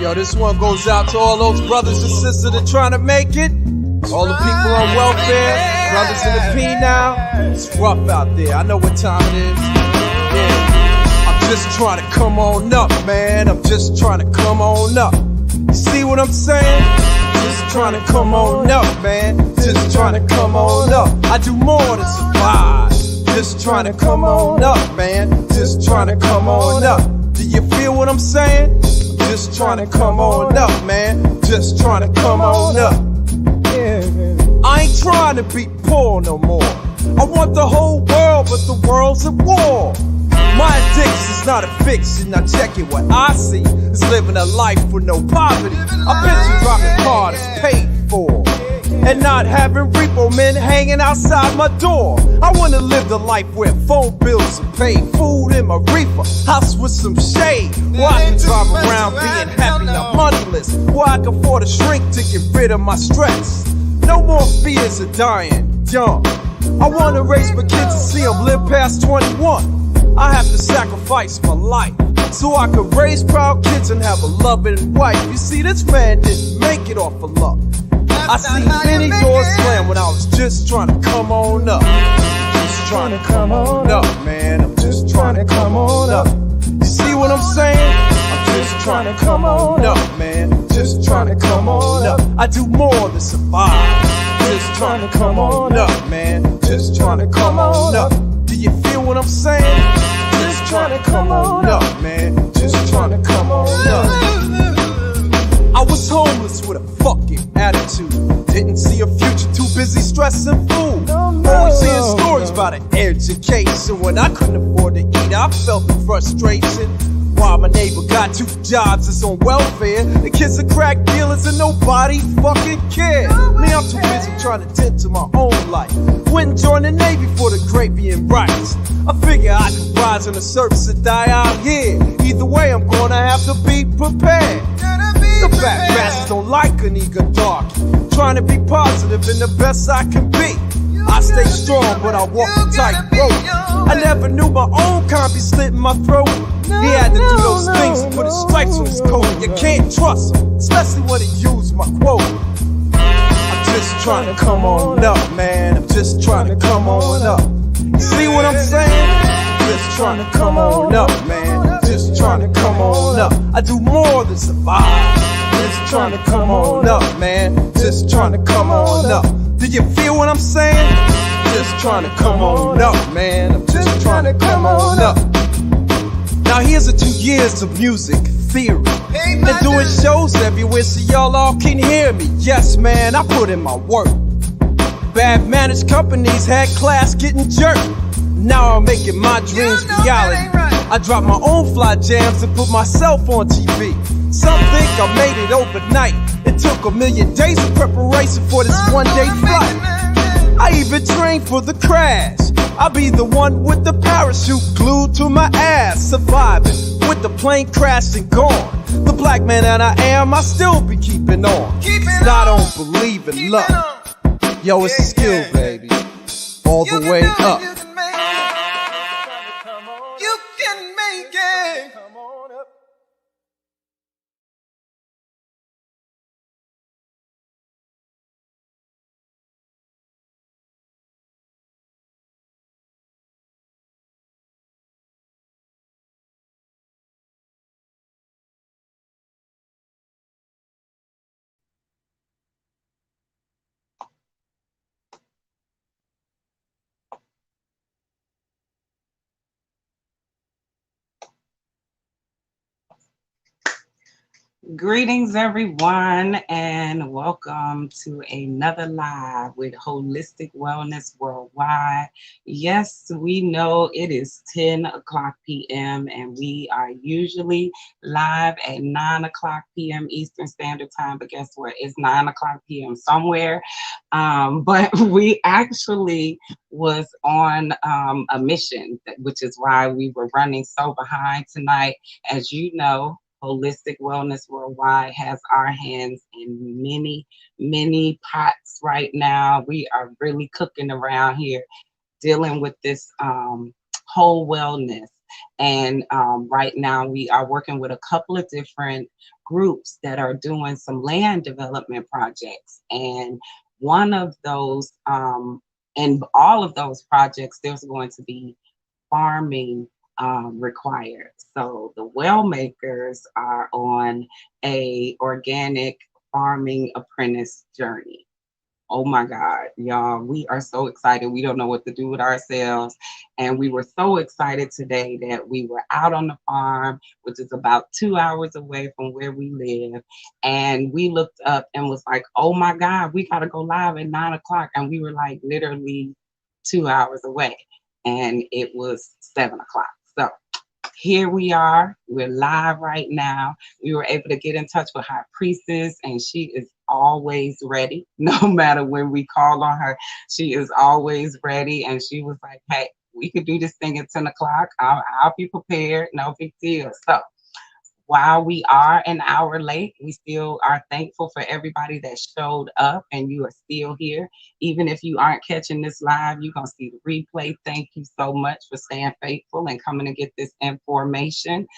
Yo, this one goes out to all those brothers and sisters that trying to make it. All the people on welfare, brothers in the P now. It's rough out there. I know what time it is. Yeah, I'm just trying to come on up, man. I'm just trying to come on up. You see what I'm saying? Just trying to come on up, man. Just trying to come on up. I do more than survive. Just trying to come on up, man. Just trying to come on up. Do you feel what I'm saying? Just trying to come on up, man. Just trying to come on up. Yeah. I ain't trying to be poor no more. I want the whole world, but the world's at war. My addiction's not a fiction. Now check it, what I see is living a life with no poverty. I bet you driving car that's paid for, and not having repo men hanging outside my door. I wanna live the life where phone bills are paid, food in my reefer, house with some shade, where I can drive around being happy, not moneyless, where I can afford a shrink to get rid of my stress. No more fears of dying young. I wanna raise my kids and see them live past 21. I have to sacrifice my life so I could raise proud kids and have a loving wife. You see, this man didn't make it off of luck. I seen many doors slam when I was just trying to come on up. Just trying to come on up, man. I'm just trying to come on up. You see what I'm saying? I'm just trying to come on up, man. Just trying to come on up. I do more than survive. Just trying to come on up, man. Just trying to come on up. Do you feel what I'm saying? Just trying to come on up, man. Just trying to come on up. I was homeless with a fucking attitude. Didn't see a future, too busy stressing food. Always hearing stories about an education. When I couldn't afford to eat, I felt the frustration. While my neighbor got 2 jobs, it's on welfare. The kids are crack dealers and nobody fucking cares. Me, I'm too busy trying to tend to my own life. Went and joined the Navy for the gravy and rice. I figure I could rise in the service and die out here. Either way, I'm gonna have to be prepared. The fat bastards don't like a nigga dark. Trying to be positive and the best I can be. I stay strong, but I walk a tight rope. I never knew my own kind be slitting my throat. He had to do those things to put his stripes on his coat. You can't trust him, especially when he used my quote. I'm just trying to come on up, man. I'm just trying to come on up. You see what I'm saying? Just trying to come on up, man. Just trying to come on up. I do more than survive. Just trying to come on up, man. Just trying to come on up. Do you feel what I'm saying? Just trying to come on up, man. I'm just trying to come on up. Now here's a 2 years of music theory and doing shows everywhere so y'all all can hear me. Yes, man, I put in my work. Bad managed companies had class getting jerked. Now I'm making my dreams reality. I drop my own fly jams and put myself on TV. Some think I made it overnight. It took a million days of preparation for this one-day flight. I even trained for the crash. I'll be the one with the parachute glued to my ass, surviving with the plane crashed and gone. The black man that I am, I still be keeping on. Cause I don't believe in luck. Yo, it's a skill, baby. All the way up. You can make it. Come on up. Greetings, everyone, and welcome to another live with Holistic Wellness Worldwide. Yes, we know it is 10 o'clock p.m. and we are usually live at 9 o'clock p.m. Eastern Standard Time, but guess what? It's 9 o'clock p.m. somewhere. But we actually was on a mission, which is why we were running so behind tonight. As you know, Holistic Wellness Worldwide has our hands in many, many pots right now. We are really cooking around here, dealing with this whole wellness. And right now, we are working with a couple of different groups that are doing some land development projects. And one of those, and all of those projects, there's going to be farming required. So the well makers are on a organic farming apprentice journey. Oh my God, y'all, we are so excited. We don't know what to do with ourselves. And we were so excited today that we were out on the farm, which is about 2 hours away from where we live. And we looked up and was like, oh my God, we got to go live at 9 o'clock. And we were like literally 2 hours away. And it was 7 o'clock. So here we are. We're live right now. We were able to get in touch with High Priestess, and she is always ready. No matter when we call on her, she is always ready. And she was like, hey, we could do this thing at 10 o'clock. I'll be prepared. No big deal. So while we are an hour late, we still are thankful for everybody that showed up and you are still here. Even if you aren't catching this live, you're going to see the replay. Thank you so much for staying faithful and coming to get this information.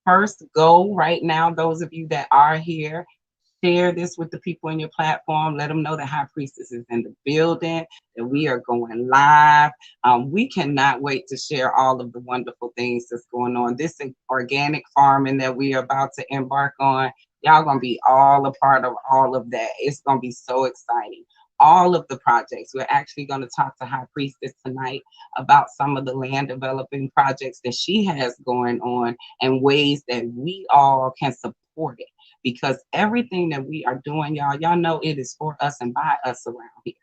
First goal right now, those of you that are here, share this with the people in your platform. Let them know that High Priestess is in the building, that we are going live. We cannot wait to share all of the wonderful things that's going on. This organic farming that we are about to embark on, y'all gonna be all a part of all of that. It's gonna be so exciting. All of the projects. We're actually going to talk to High Priestess tonight about some of the land developing projects that she has going on and ways that we all can support it, because everything that we are doing, y'all know it is for us and by us around here.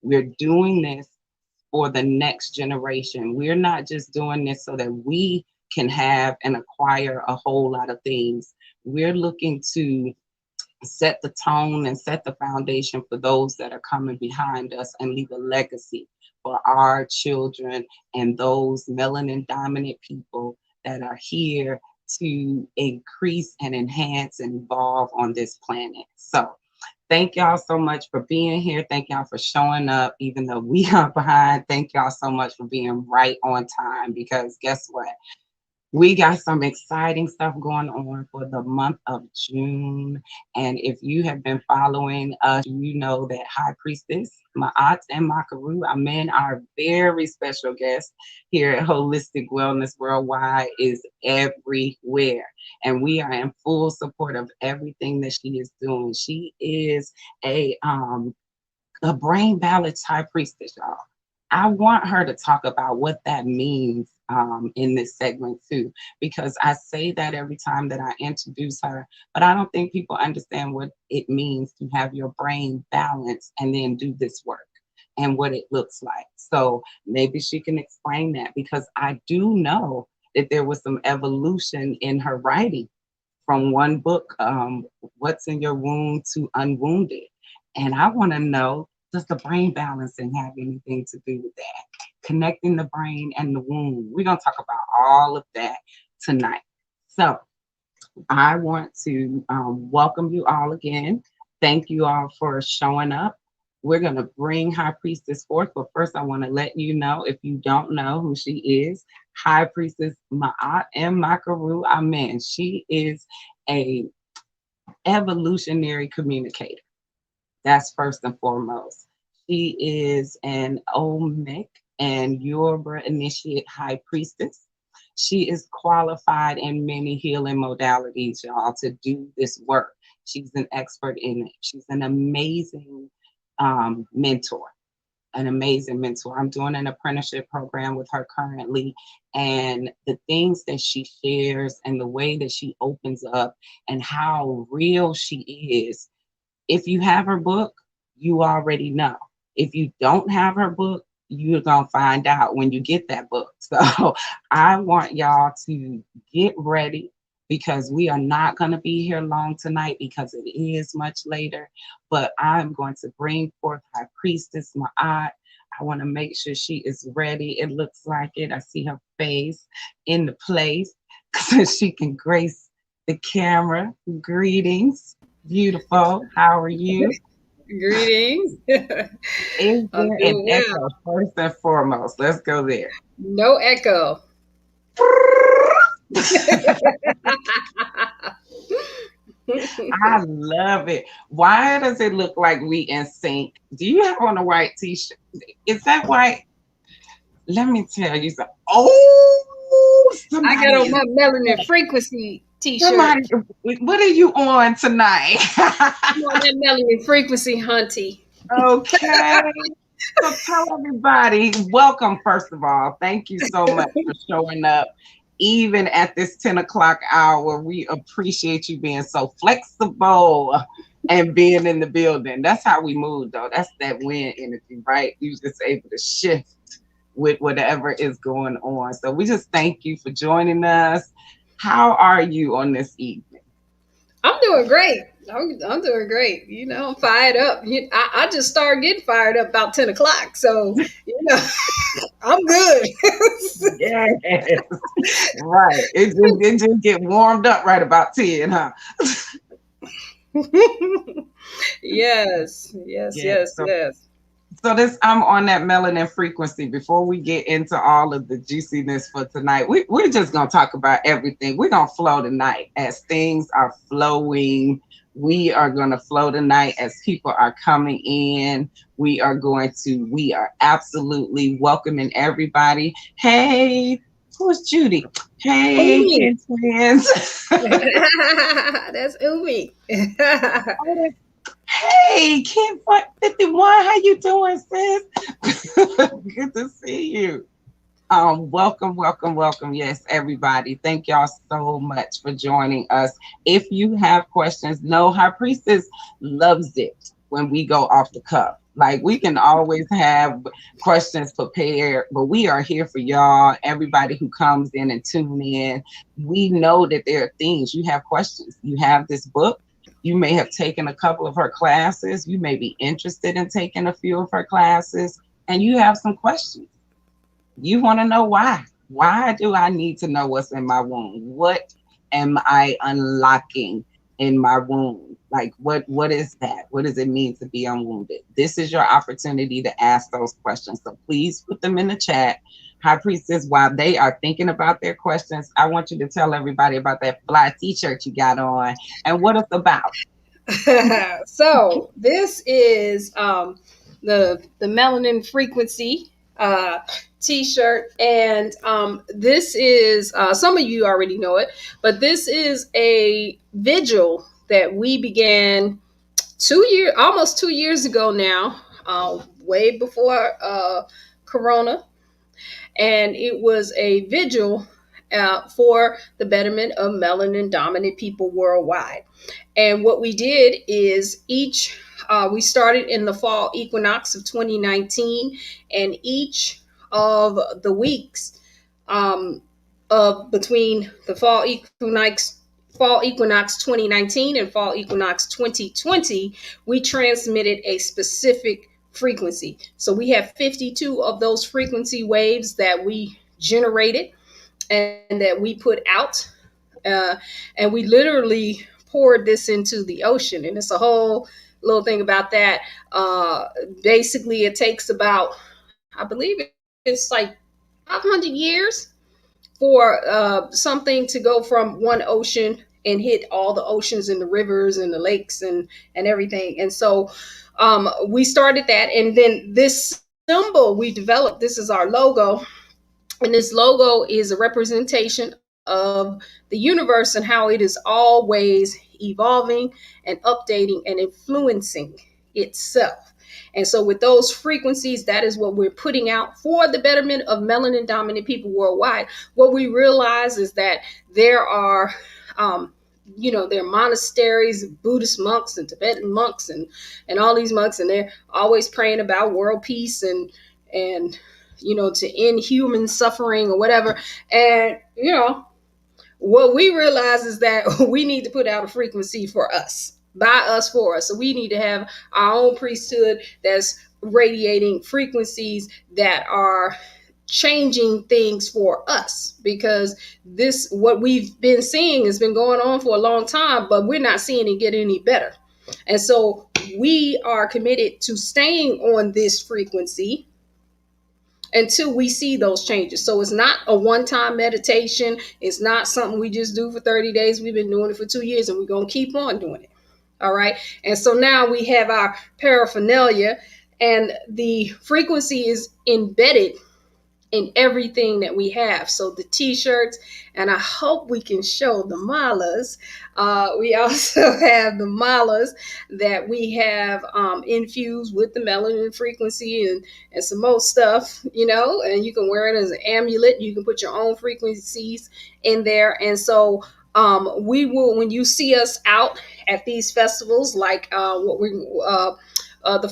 We're doing this for the next generation. We're not just doing this so that we can have and acquire a whole lot of things. We're looking to set the tone and set the foundation for those that are coming behind us and leave a legacy for our children and those melanin dominant people that are here to increase and enhance and evolve on this planet. So thank y'all so much for being here. Thank y'all for showing up, even though we are behind. Thank y'all so much for being right on time, because guess what? We got some exciting stuff going on for the month of June. And if you have been following us, you know that High Priestess, Ma'at and Makaru, Amen, our very special guest here at Holistic Wellness Worldwide, is everywhere. And we are in full support of everything that she is doing. She is a brain balance high priestess, y'all. I want her to talk about what that means in this segment too, because I say that every time that I introduce her, but I don't think people understand what it means to have your brain balanced and then do this work and what it looks like. So maybe she can explain that, because I do know that there was some evolution in her writing from one book, What's in Your Wound, to UnWombed. And I want to know, does the brain balancing have anything to do with that? Connecting the brain and the womb. We're going to talk about all of that tonight. So I want to welcome you all again. Thank you all for showing up. We're going to bring High Priestess forth, but first I want to let you know, if you don't know who she is, High Priestess Ma'at and Makaru Amen. She is a evolutionary communicator. That's first and foremost. She is an Olmec and Yoruba initiate high priestess. She is qualified in many healing modalities, y'all, to do this work. She's an expert in it. She's an amazing mentor. An amazing mentor. I'm doing an apprenticeship program with her currently, and the things that she shares and the way that she opens up and how real she is. If you have her book, you already know. If you don't have her book, you're going to find out when you get that book. So I want y'all to get ready, because we are not going to be here long tonight because it is much later. But I'm going to bring forth High Priestess Ma'at. I want to make sure she is ready. It looks like it. I see her face in the place so she can grace the camera. Greetings. Beautiful. How are you? Greetings. Is I'm there an doing well. echo first and foremost? Let's go there. No echo. I love it. Why does it look like we in sync? Do you have on a white t-shirt? Is that white? Let me tell you something. Oh, I got somebody on is my melanin frequency t-shirt. somebody. What are you on tonight? I'm on that melanin frequency, hunty. Okay. So tell everybody, welcome, first of all. Thank you so much for showing up. Even at this 10 o'clock hour, we appreciate you being so flexible and being in the building. That's how we move, though. That's that win energy, right? You just able to shift with whatever is going on. So we just thank you for joining us. How are you on this evening? I'm doing great. I'm doing great. I'm fired up. I just started getting fired up about 10 o'clock. So, I'm good. Yes, right. It just get warmed up right about 10, huh? Yes, yes, Yeah. yes, yes. So this I'm on that melanin frequency. Before we get into all of the juiciness for tonight, we're just gonna talk about everything. We're gonna flow tonight as things are flowing. We are gonna flow tonight as people are coming in. We are absolutely welcoming everybody. Hey, who's Judy? Hey, Umi. kids, friends. That's Umi. Hey, Kid 51, how you doing, sis? Good to see you. Welcome, welcome, welcome. Yes, everybody. Thank y'all so much for joining us. If you have questions, no, High Priestess loves it when we go off the cuff. Like we can always have questions prepared, but we are here for y'all. Everybody who comes in and tune in, we know that there are things you have questions. You have this book. You may have taken a couple of her classes. You may be interested in taking a few of her classes, and you have some questions. You want to know why. Why do I need to know what's in my womb? What am I unlocking in my womb? Like what is that? What does it mean to be unwounded? This is your opportunity to ask those questions. So please put them in the chat. High Priestess, while they are thinking about their questions, I want you to tell everybody about that fly t-shirt you got on and what it's about. So this is the melanin frequency t-shirt, and this is some of you already know it, but this is a vigil that we began almost 2 years ago now, way before Corona, and it was a vigil for the betterment of melanin dominant people worldwide. And what we did is we started in the fall equinox of 2019, and each of the weeks of between the fall equinox 2019 and fall equinox 2020, we transmitted a specific frequency. So we have 52 of those frequency waves that we generated and that we put out. And we literally poured this into the ocean. And it's a whole little thing about that. Basically, it takes about, I believe it's like 500 years for something to go from one ocean and hit all the oceans and the rivers and the lakes and everything. And so we started that. And then this symbol we developed, this is our logo. And this logo is a representation of the universe and how it is always evolving and updating and influencing itself. And so, with those frequencies, that is what we're putting out for the betterment of melanin dominant people worldwide. What we realize is that there are, there are monasteries, Buddhist monks and Tibetan monks and all these monks, and they're always praying about world peace and to end human suffering or whatever. And, what we realize is that we need to put out a frequency for us, by us, for us. So we need to have our own priesthood that's radiating frequencies that are changing things for us, because what we've been seeing has been going on for a long time, but we're not seeing it get any better. And so we are committed to staying on this frequency until we see those changes. So it's not a one-time meditation. It's not something we just do for 30 days. We've been doing it for 2 years, and we're going to keep on doing it. All right. And so now we have our paraphernalia, and the frequency is embedded in everything that we have. So the t-shirts, and I hope we can show the malas. We also have the malas that we have infused with the melanin frequency and some more stuff, and you can wear it as an amulet. You can put your own frequencies in there. And so we will, when you see us out at these festivals, like the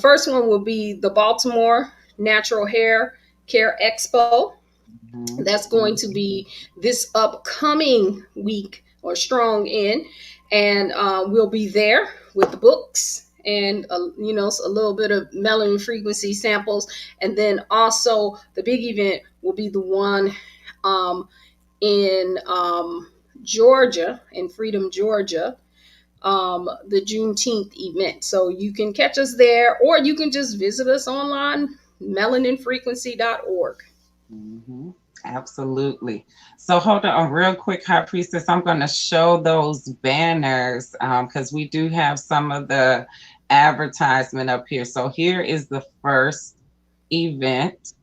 first one will be the Baltimore Natural Hair Care Expo. That's going to be this upcoming week or strong in, and we'll be there with the books and a little bit of melanin frequency samples. And then also the big event will be the one in Georgia, in Freedom, Georgia, the Juneteenth event. So you can catch us there, or you can just visit us online, melaninfrequency.org. Mm-hmm. Absolutely. So hold on real quick, High Priestess. I'm going to show those banners because we do have some of the advertisement up here. So here is the first event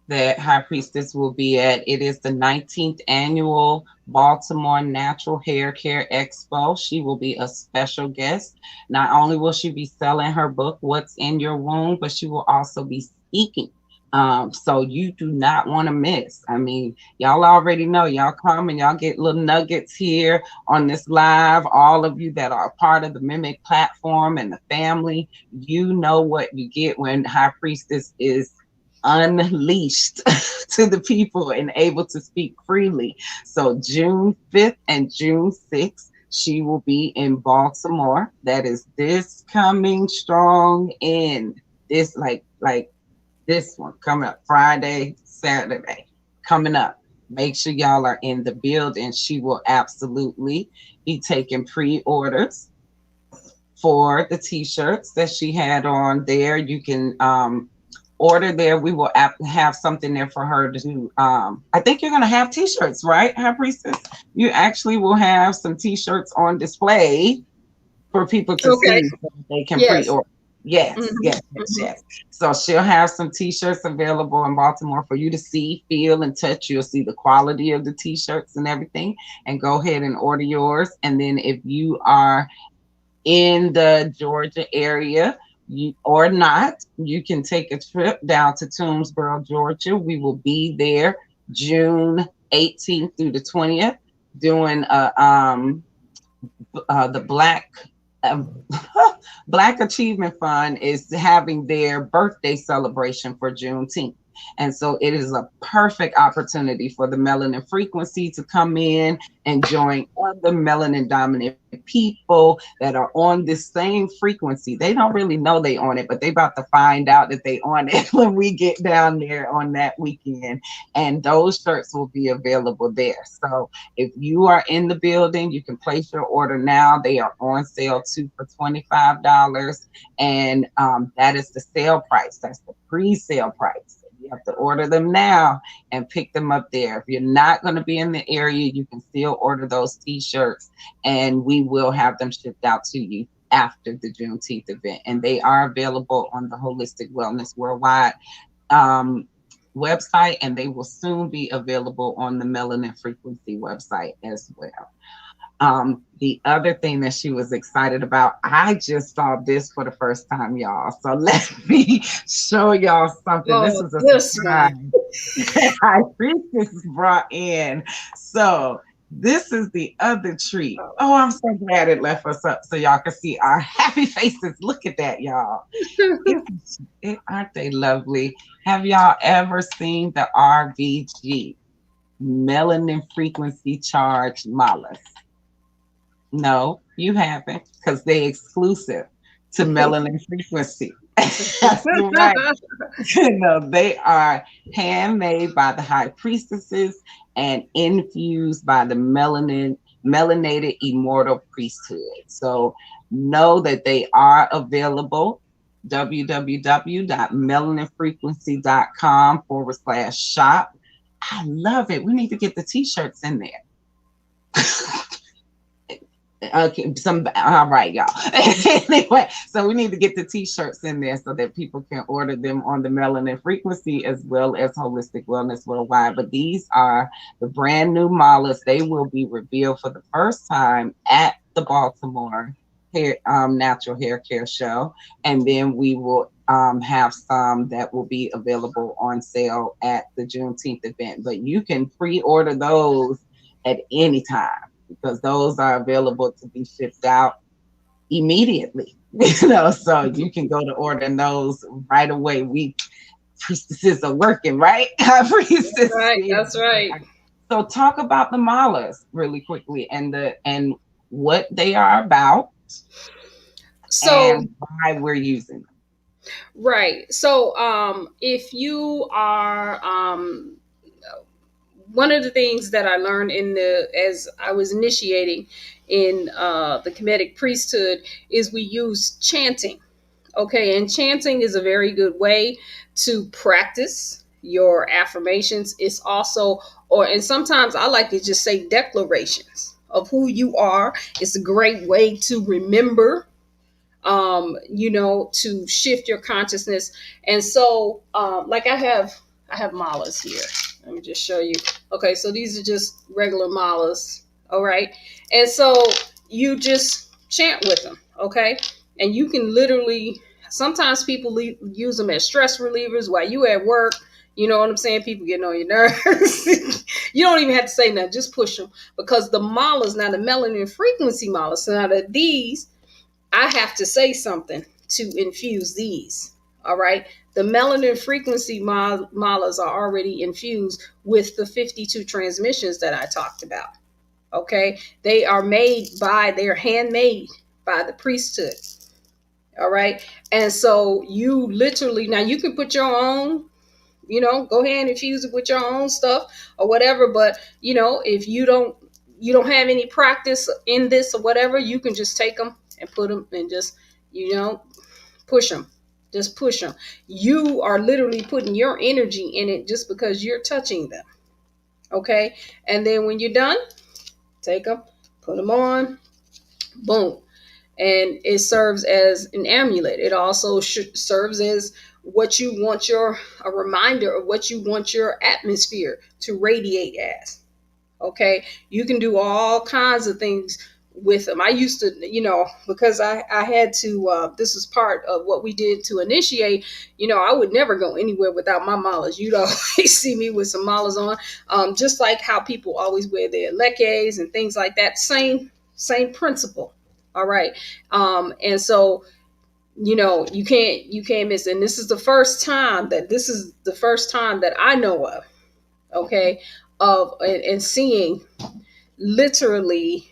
that High Priestess will be at. It is the 19th annual Baltimore Natural Hair Care Expo. She will be a special guest. Not only will she be selling her book, What's in Your Womb, but she will also be speaking. So you do not want to miss. I mean, y'all already know, y'all come and y'all get little nuggets here on this live. All of you that are a part of the Mimic platform and the family, you know what you get when High Priestess is unleashed to the people and able to speak freely. So June 5th and June 6th, she will be in Baltimore. That is this coming strong in this like this one coming up Friday, Saturday, coming up. Make sure y'all are in the building. She will absolutely be taking pre-orders for the t-shirts that she had on there. You can order there. We will have something there for her to do. I think you're going to have t-shirts, right, High Priestess? You actually will have some t-shirts on display for people to see so they can pre-order. Yes, yes. So she'll have some t-shirts available in Baltimore for you to see, feel, and touch. You'll see the quality of the t-shirts and everything, and go ahead and order yours. And then if you are in the Georgia area or not, you can take a trip down to Toomsboro, Georgia. We will be there June 18th through the 20th doing the Black Achievement Fund is having their birthday celebration for Juneteenth. And so it is a perfect opportunity for the melanin frequency to come in and join other melanin dominant people that are on this same frequency. They don't really know they on it, but they about to find out that they on it when we get down there on that weekend. And those shirts will be available there. So if you are in the building, you can place your order now. They are on sale too for $25. And that is the sale price. That's the pre-sale price. You have to order them now and pick them up there. If you're not going to be in the area, you can still order those t-shirts and we will have them shipped out to you after the Juneteenth event. And they are available on the Holistic Wellness Worldwide website, and they will soon be available on the Melanin Frequency website as well. The other thing that she was excited about, I just saw this for the first time, y'all. So let me show y'all something. This is a surprise High Priestess brought in. So this is the other treat. Oh, I'm so glad it left us up so y'all can see our happy faces. Look at that, y'all. Aren't they lovely? Have y'all ever seen the RBG, Melanin Frequency Charged Malas? No, you haven't, because they're exclusive to Melanin Frequency. That's right. They are handmade by the High Priestesses and infused by the Melanated Immortal Priesthood. So know that they are available. www.melaninfrequency.com/shop. I love it. We need to get the t-shirts in there. Okay, all right, y'all. Anyway, so we need to get the t-shirts in there so that people can order them on the Melanin Frequency as well as Holistic Wellness Worldwide. But these are the brand new malas. They will be revealed for the first time at the Baltimore Natural Hair Care Show, and then we will have some that will be available on sale at the Juneteenth event. But you can pre-order those at any time, because those are available to be shipped out immediately. So you can go to order those right away. We priestesses are working, right? That's right. That's right. So talk about the malas really quickly and what they are about, so and why we're using them. Right. So if you are one of the things that I learned as I was initiating in the Kemetic priesthood is we use chanting. Okay, and chanting is a very good way to practice your affirmations. It's also, and sometimes I like to just say declarations of who you are. It's a great way to remember, to shift your consciousness. And so, like I have malas here. Let me just show you. Okay, so these are just regular malas. All right. And so you just chant with them. Okay. And you can literally, sometimes people use them as stress relievers while you at work. You know what I'm saying? People getting on your nerves. You don't even have to say nothing. Just push them. Because the malas, now the melanin frequency malas, so now that these, I have to say something to infuse these. All right. The melanin frequency malas are already infused with the 52 transmissions that I talked about. Okay. They're handmade by the priesthood. All right. And so you literally, now you can put your own, go ahead and infuse it with your own stuff or whatever. But, if you don't have any practice in this or whatever, you can just take them and put them and just, push them. Just push them. You are literally putting your energy in it just because you're touching them. Okay. And then when you're done, take them, put them on, boom. And it serves as an amulet. It also serves as a reminder of what you want your atmosphere to radiate as. Okay. You can do all kinds of things with them. I used to, because I had to, this is part of what we did to initiate, I would never go anywhere without my malas. You'd always see me with some malas on, just like how people always wear their leques and things like that. Same principle. All right. And so, you can't miss it. And this is the first time that I know of, okay, and seeing literally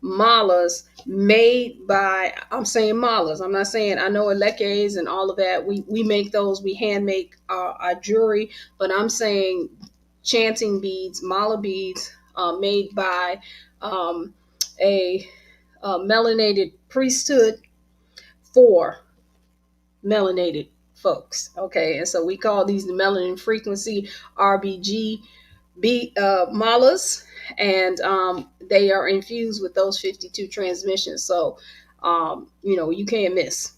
malas made by, I'm saying malas, I'm not saying, I know leques and all of that, we make those, we hand make our jewelry, but I'm saying chanting beads, mala beads, made by a melanated priesthood for melanated folks. Okay, and so we call these the melanin frequency RBG malas, and they are infused with those 52 transmissions. So you can't miss.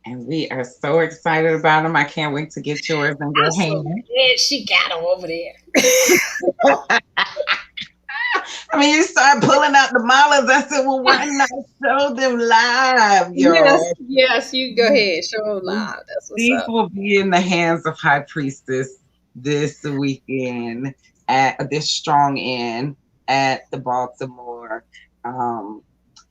And we are so excited about them. I can't wait to get yours in your hand. Yeah, she got them over there. I mean, you start pulling out the malas. I said, well, why not show them live, y'all? Yes, you go ahead. Show them live. That's what's These up. will be in the hands of High Priestess this weekend at this strong end at the Baltimore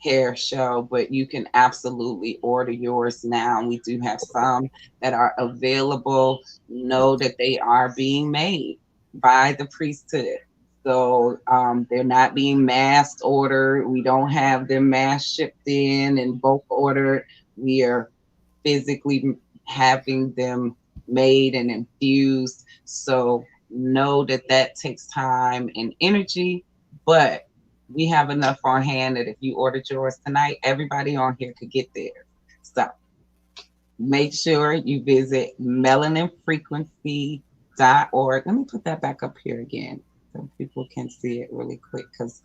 hair show, but you can absolutely order yours now. We do have some that are available. Know that they are being made by the priesthood. So they're not being mass ordered. We don't have them mass shipped in and bulk ordered. We are physically having them made and infused. So know that takes time and energy, but we have enough on hand that if you ordered yours tonight, everybody on here could get theirs. So make sure you visit melaninfrequency.org. Let me put that back up here again so people can see it really quick, because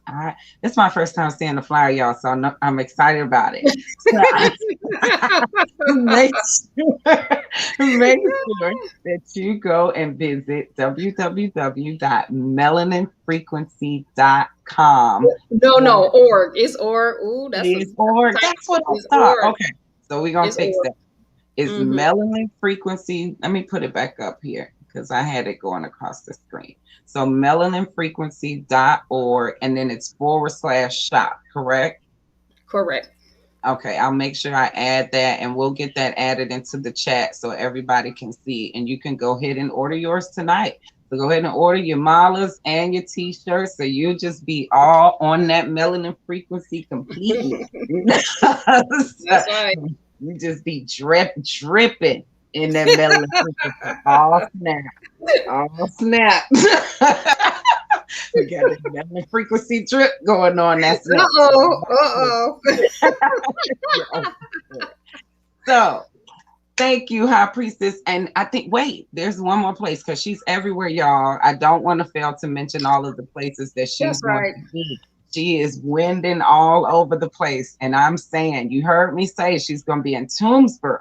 this is my first time seeing the flyer, y'all, so I'm excited about it. So, make sure that you go and visit www.melaninfrequency.com. No, org. It's org. Ooh, That's what I thought. Org. Okay, so we're going to fix org. that. It's melanin frequency. Let me put it back up here because I had it going across the screen. So melaninfrequency.org, and then it's /shop, correct? Correct. Okay, I'll make sure I add that, and we'll get that added into the chat so everybody can see. And you can go ahead and order yours tonight. So go ahead and order your malas and your t-shirts, so you'll just be all on that melanin frequency completely. That's right. You just be dripping in that melanin frequency. All snap. We got a melanin frequency drip going on. That's Uh-oh. So thank you, High Priestess. And I think, wait, there's one more place, because she's everywhere, y'all. I don't want to fail to mention all of the places that she's going to be. She is winding all over the place. And I'm saying, you heard me say she's going to be in Toomsboro,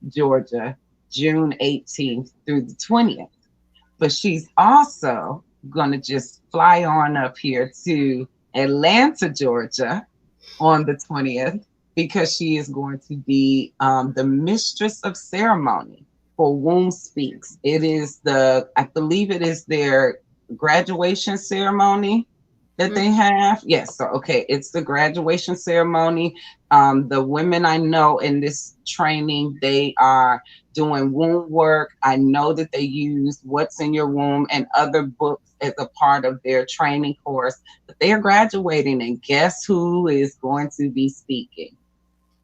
Georgia, June 18th through the 20th. But she's also going to just fly on up here to Atlanta, Georgia on the 20th, because she is going to be the mistress of ceremony for Womb Speaks. It is I believe it is their graduation ceremony that they have. Yes. So, okay. It's the graduation ceremony. The women I know in this training, they are doing womb work. I know that they use What's in Your Womb and other books as a part of their training course, but they are graduating, and guess who is going to be speaking?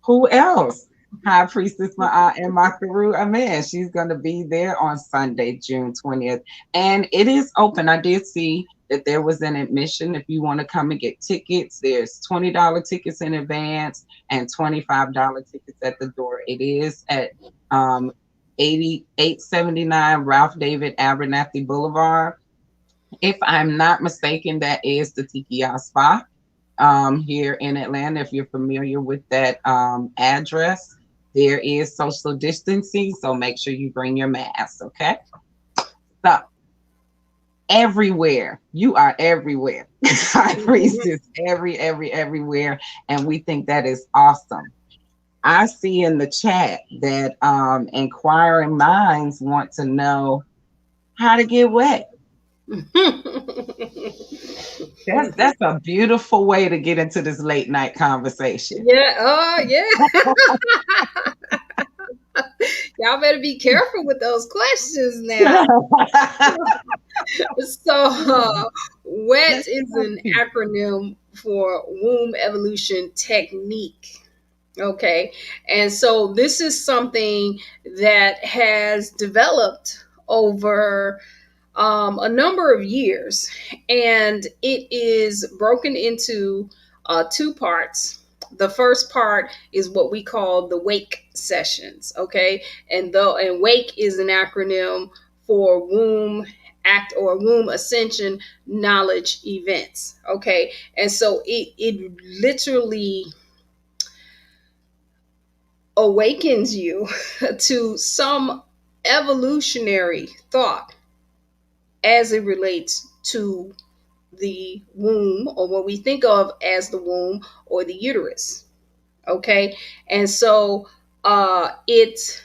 Who else? High Priestess Ma'at and Makaru Amen. She's going to be there on Sunday, June 20th. And it is open. I did see that there was an admission. If you want to come and get tickets, there's $20 tickets in advance and $25 tickets at the door. It is at 8879 Ralph David Abernathy Boulevard. If I'm not mistaken, that is the Tiki Spa here in Atlanta. If you're familiar with that address, there is social distancing, so make sure you bring your mask, okay? So, everywhere. You are everywhere. High Priestess, everywhere. And we think that is awesome. I see in the chat that inquiring minds want to know how to get wet. That's a beautiful way to get into this late night conversation. Yeah. Oh, yeah. Y'all better be careful with those questions now. So, WET is an acronym for Womb Evolution Technique. Okay. And so this is something that has developed over a number of years, and it is broken into two parts. The first part is what we call the wake sessions, okay? And wake is an acronym for womb act or womb ascension knowledge events, okay? And so it literally awakens you to some evolutionary thought as it relates to the womb, or what we think of as the womb or the uterus. Okay. And so it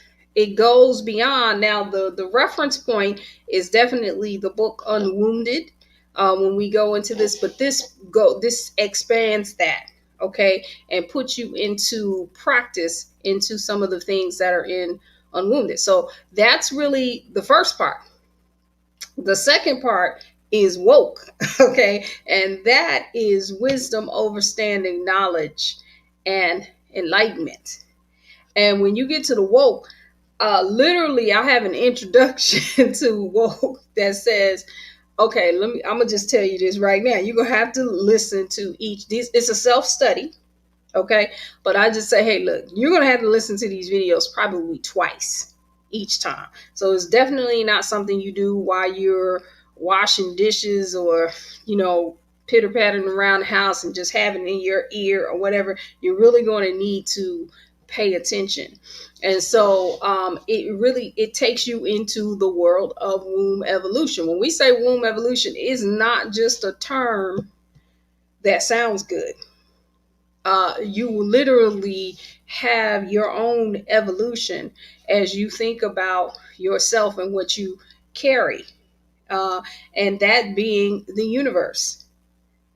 goes beyond. Now the reference point is definitely the book UnWombed when we go into this, but this expands that, okay, and puts you into practice into some of the things that are in UnWombed. So that's really the first part. The second part is woke, okay? And that is wisdom, understanding, knowledge, and enlightenment. And when you get to the woke, literally, I have an introduction to woke that says, Okay, I'm gonna just tell you this right now. You're gonna have to listen to each. This it's a self study, okay? But I just say, hey, look, you're gonna have to listen to these videos probably twice each time. So it's definitely not something you do while you're washing dishes or, you know, pitter pattering around the house and just having it in your ear or whatever. You're really going to need to pay attention. And so it takes you into the world of womb evolution. When we say womb evolution, it's not just a term that sounds good. You literally have your own evolution as you think about yourself and what you carry, uh, and that being the universe,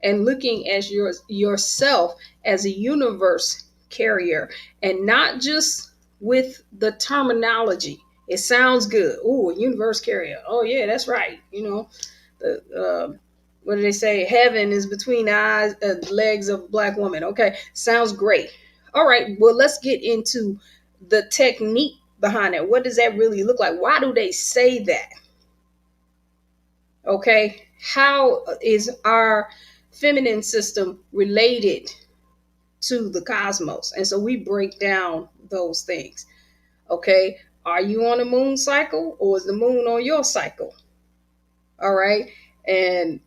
and looking at yourself as a universe carrier, and not just with the terminology. It sounds good. Oh, a universe carrier. Oh yeah, that's right. You know, the what do they say? Heaven is between the eyes, legs of a black woman. Okay, sounds great. All right, well, let's get into the technique behind it. What does that really look like? Why do they say that? Okay, how is our feminine system related to the cosmos? And so we break down those things. Okay, are you on a moon cycle or is the moon on your cycle? All right. And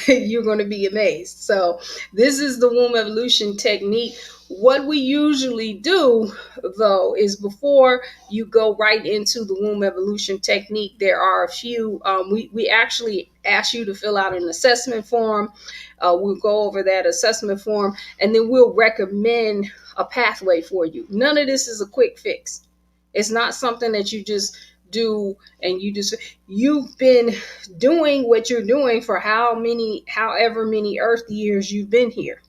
you're going to be amazed. So, this is the womb evolution technique. What we usually do, though, is before you go right into the womb evolution technique, there are a few, we actually ask you to fill out an assessment form. We'll go over that assessment form and then we'll recommend a pathway for you. None of this is a quick fix. It's not something that you just do and you've been doing what you're doing for however many earth years you've been here.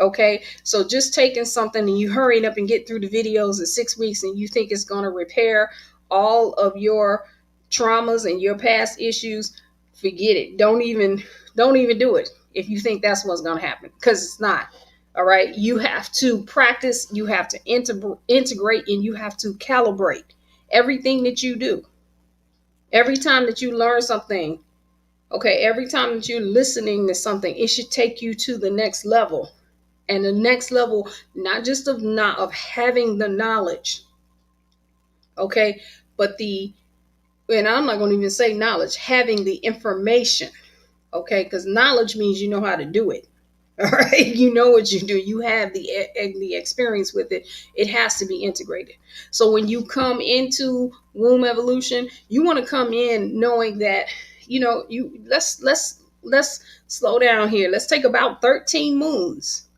Okay, so just taking something and you hurrying up and get through the videos in 6 weeks and you think it's going to repair all of your traumas and your past issues, forget it. Don't even do it if you think that's what's going to happen, because it's not. All right, you have to practice, you have to integrate, and you have to calibrate everything that you do. Every time that you learn something, okay, every time that you're listening to something, it should take you to the next level. And the next level, not just of having the knowledge, okay, but and I'm not going to even say knowledge, having the information, okay, because knowledge means you know how to do it. All right, you know what you do. You have the experience with it. It has to be integrated. So when you come into womb evolution, you want to come in knowing that, you let's slow down here. Let's take about 13 moons.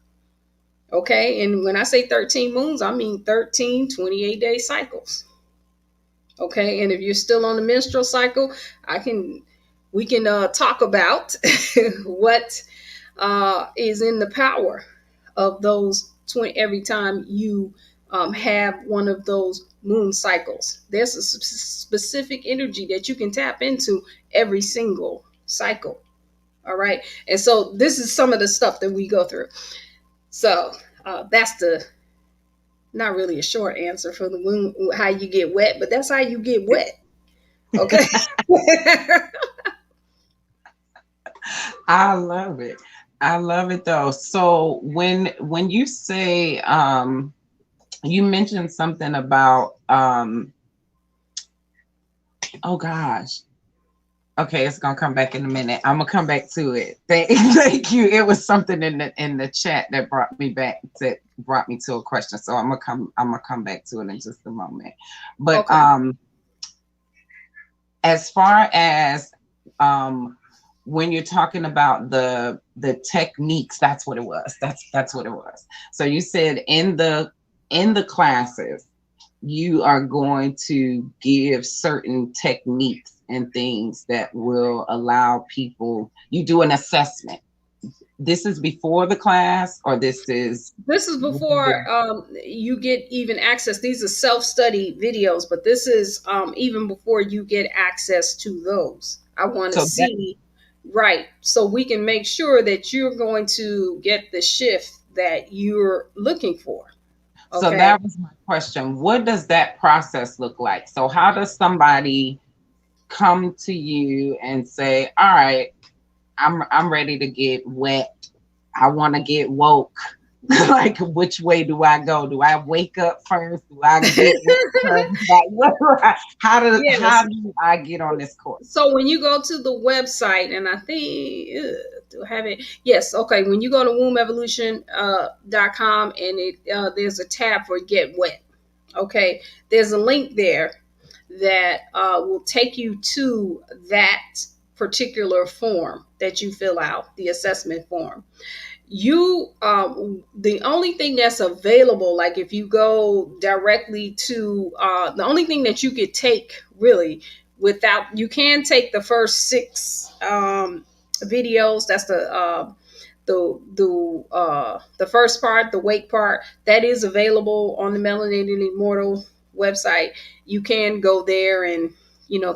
Okay, and when I say 13 moons, I mean 13 28-day cycles. Okay, and if you're still on the menstrual cycle, we can talk about what is in the power of those 20 every time you have one of those moon cycles. There's a specific energy that you can tap into every single cycle. All right, and so this is some of the stuff that we go through. So that's the not really a short answer for the moon, how you get wet, but that's how you get wet. Okay. I love it. I love it though. So when you say you mentioned something about oh gosh. Okay, it's gonna come back in a minute. I'm gonna come back to it. Thank you. It was something in the chat that brought me to a question. So I'm gonna come back to it in just a moment. But okay. As far as when you're talking about the techniques, that's what it was. That's what it was. So you said in the classes, you are going to give certain techniques and things that will allow people, you do an assessment. This is before the class, or this is before you get even access. These are self-study videos, but this is even before you get access to those. I want to see, right, so we can make sure that you're going to get the shift that you're looking for. Okay? So that was my question. What does that process look like? So how does somebody come to you and say, all right, I'm ready to get wet. I want to get woke. Like, which way do I go? Do I wake up first? Do I get wet first? Like, how Yes. do I get on this course? So when you go to the website, and I think do I have it? Yes. Okay. When you go to wombevolution.com, and there's a tab for Get Wet. Okay. There's a link there that will take you to that particular form that you fill out, the assessment form. You the only thing that's available, like if you go directly to the only thing that you could take really without, you can take the first six videos. That's the first part, the wake part, that is available on the Melanated Immortal website. You can go there and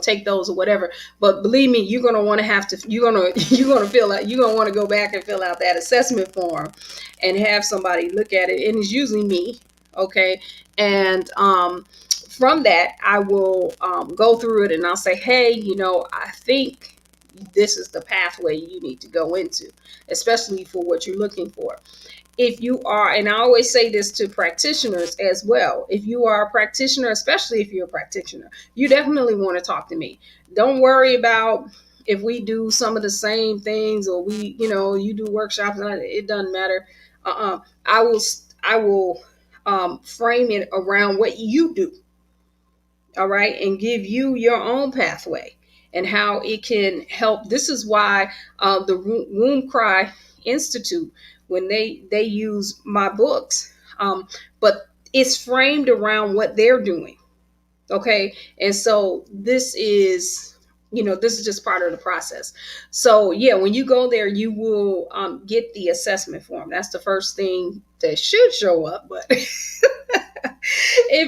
take those or whatever. But believe me, you're gonna want to have to you're gonna feel like you're gonna want to go back and fill out that assessment form and have somebody look at it. And it's usually me, okay? And from that, I will go through it and I'll say, hey, I think this is the pathway you need to go into, especially for what you're looking for. If you are, and I always say this to practitioners as well, if you are a practitioner, especially if you're a practitioner, you definitely want to talk to me. Don't worry about if we do some of the same things or you do workshops. It doesn't matter. I will frame it around what you do. All right, and give you your own pathway and how it can help. This is why the Womb Cry Institute, when they use my books, but it's framed around what they're doing. Okay, and so this is just part of the process. So yeah, when you go there, you will get the assessment form. That's the first thing that should show up, but if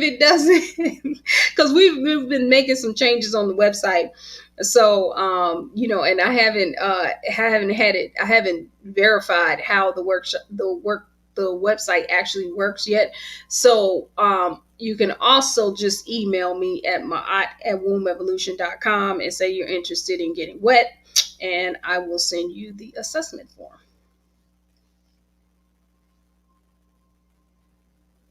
it doesn't, because we've been making some changes on the website, so and I haven't verified how the website actually works yet. So you can also just email me at wombevolution.com and say you're interested in getting wet, and I will send you the assessment form.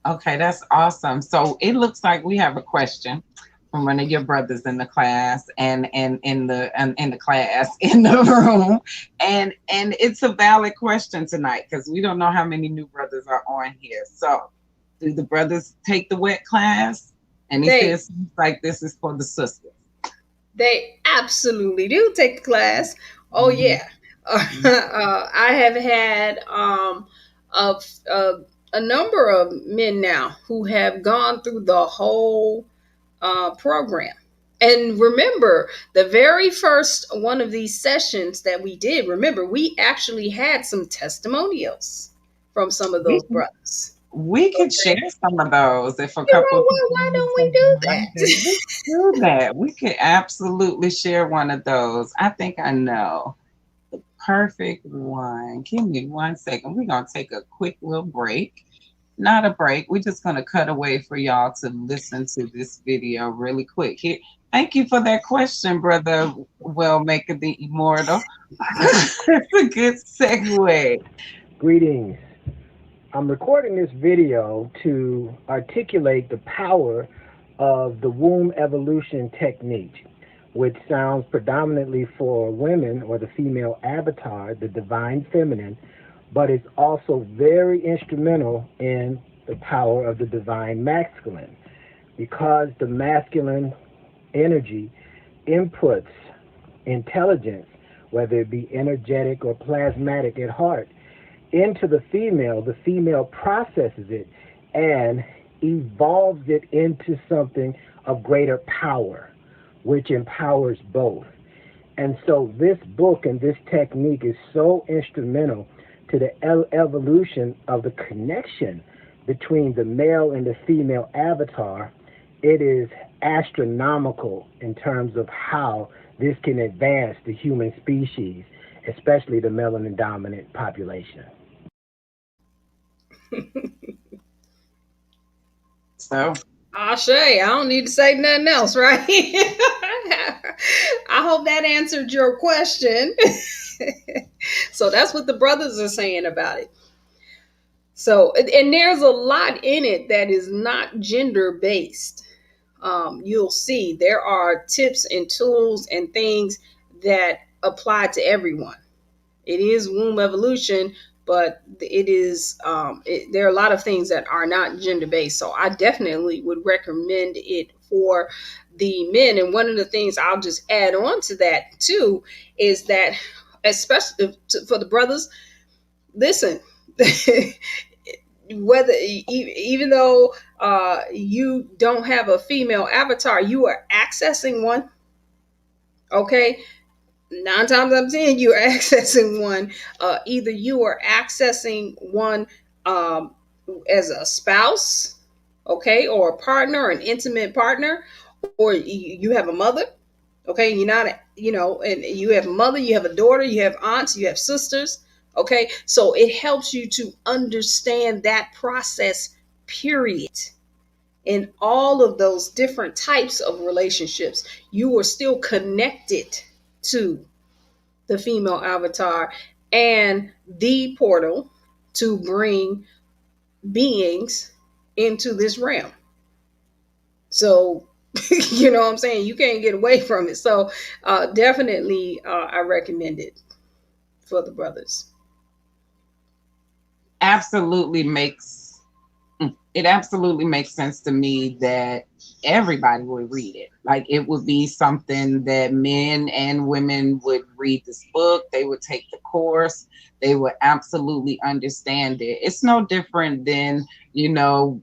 Okay, that's awesome. So it looks like we have a question from one of your brothers in the class and in the class in the room, and it's a valid question tonight because we don't know how many new brothers are on here. So, do the brothers take the wet class? And he says like this is for the sisters. They absolutely do take the class. Oh yeah, I have had a number of men now who have gone through the whole program. And remember, the very first one of these sessions that we did, remember, we actually had some testimonials from some of those brothers. We could share some of those if a You couple know of what? people Why don't we do that? let's do that. We could absolutely share one of those. I think I know the perfect one. Give me 1 second. We're gonna take a quick little break. Not a break. We're just gonna cut away for y'all to listen to this video really quick. Here, thank you for that question, brother. Well, maker the immortal. It's a good segue. Greetings. I'm recording this video to articulate the power of the womb evolution technique, which sounds predominantly for women or the female avatar, the divine feminine, but it's also very instrumental in the power of the divine masculine, because the masculine energy inputs intelligence, whether it be energetic or plasmatic at heart, into the female processes it and evolves it into something of greater power, which empowers both. And so this book and this technique is so instrumental to the evolution of the connection between the male and the female avatar. It is astronomical in terms of how this can advance the human species, especially the melanin dominant population. So Ashe, I don't need to say nothing else, right? I hope that answered your question. So that's what the brothers are saying about it. So, and there's a lot in it that is not gender based. You'll see there are tips and tools and things that apply to everyone. It is womb evolution, but there are a lot of things that are not gender based. So I definitely would recommend it for the men. And one of the things I'll just add on to that too is that, especially for the brothers, listen. Whether even though you don't have a female avatar, you are accessing one. Okay, 9 times out of 10, you are accessing one. Either you are accessing one um, as a spouse, okay, or a partner, or an intimate partner, or you have a mother. Okay, you're not, and you have a mother, you have a daughter, you have aunts, you have sisters. Okay, so it helps you to understand that process, period. In all of those different types of relationships, you are still connected to the female avatar and the portal to bring beings into this realm. So, you know what I'm saying? You can't get away from it. So, definitely, I recommend it for the brothers. It absolutely makes sense to me that everybody would read it. Like, it would be something that men and women would read this book. They would take the course. They would absolutely understand it. It's no different than, the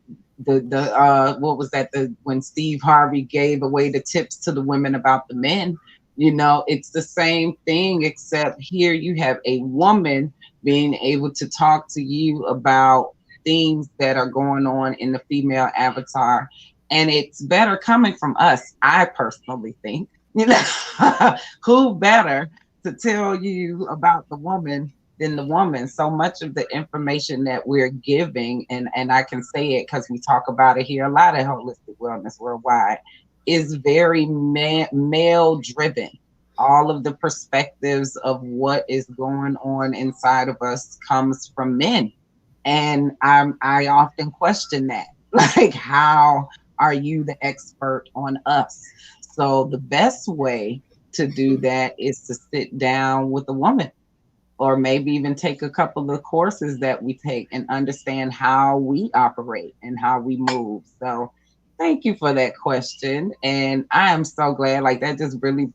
what was that, when Steve Harvey gave away the tips to the women about the men. It's the same thing, except here you have a woman being able to talk to you about things that are going on in the female avatar. And it's better coming from us, I personally think. Who better to tell you about the woman than the woman? So much of the information that we're giving, and I can say it because we talk about it here a lot at Holistic Wellness Worldwide, is very male driven. All of the perspectives of what is going on inside of us comes from men. And I often question that. Like, how are you the expert on us? So the best way to do that is to sit down with a woman, or maybe even take a couple of courses that we take and understand how we operate and how we move. So thank you for that question. And I am so glad, like, that just really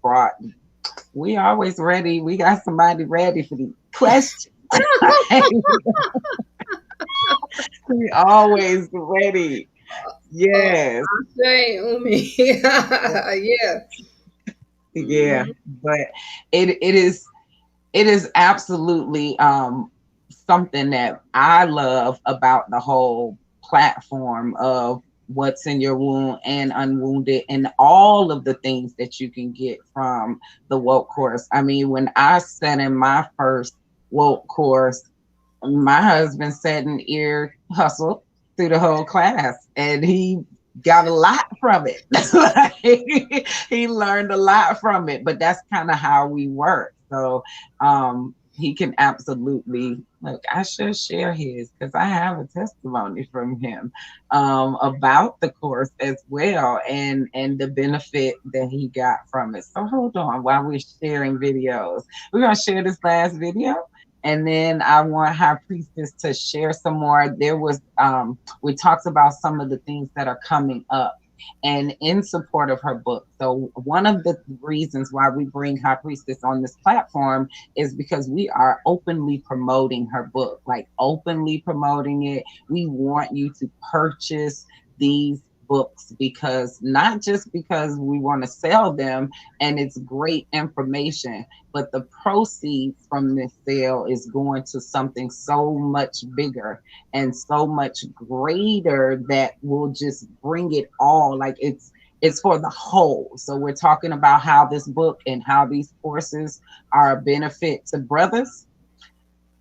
we always ready. We got somebody ready for the questions. We always ready. Yes. Yeah. Yeah. But it is absolutely something that I love about the whole platform of What's in Your Womb and UnWombed, and all of the things that you can get from the woke course. I mean, when I sat in my first woke course, my husband sat in ear hustle through the whole class, and he got a lot from it. Like, he learned a lot from it, but that's kind of how we work. So he can absolutely, look, I should share his, because I have a testimony from him about the course as well, and the benefit that he got from it. So hold on, while we're sharing videos, we're going to share this last video. And then I want High Priestess to share some more. There was, we talked about some of the things that are coming up and in support of her book. So one of the reasons why we bring High Priestess on this platform is because we are openly promoting her book, like openly promoting it. We want you to purchase these books, because not just because we want to sell them and it's great information, but the proceeds from this sale is going to something so much bigger and so much greater that will just bring it all. Like, it's for the whole. So we're talking about how this book and how these courses are a benefit to brothers,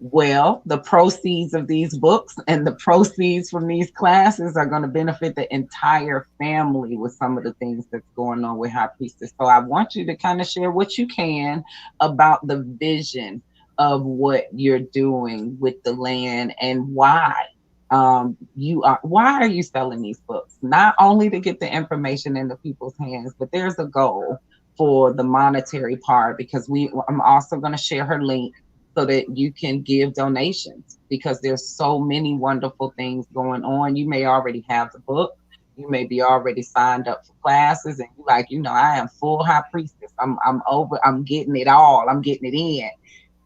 Well, the proceeds of these books and the proceeds from these classes are going to benefit the entire family with some of the things that's going on with High Priestess. So I want you to kind of share what you can about the vision of what you're doing with the land and why why are you selling these books? Not only to get the information into people's hands, but there's a goal for the monetary part, because I'm also going to share her link so that you can give donations, because there's so many wonderful things going on. You may already have the book, you may be already signed up for classes, and you like, I am full High Priestess. I'm getting it all. I'm getting it in.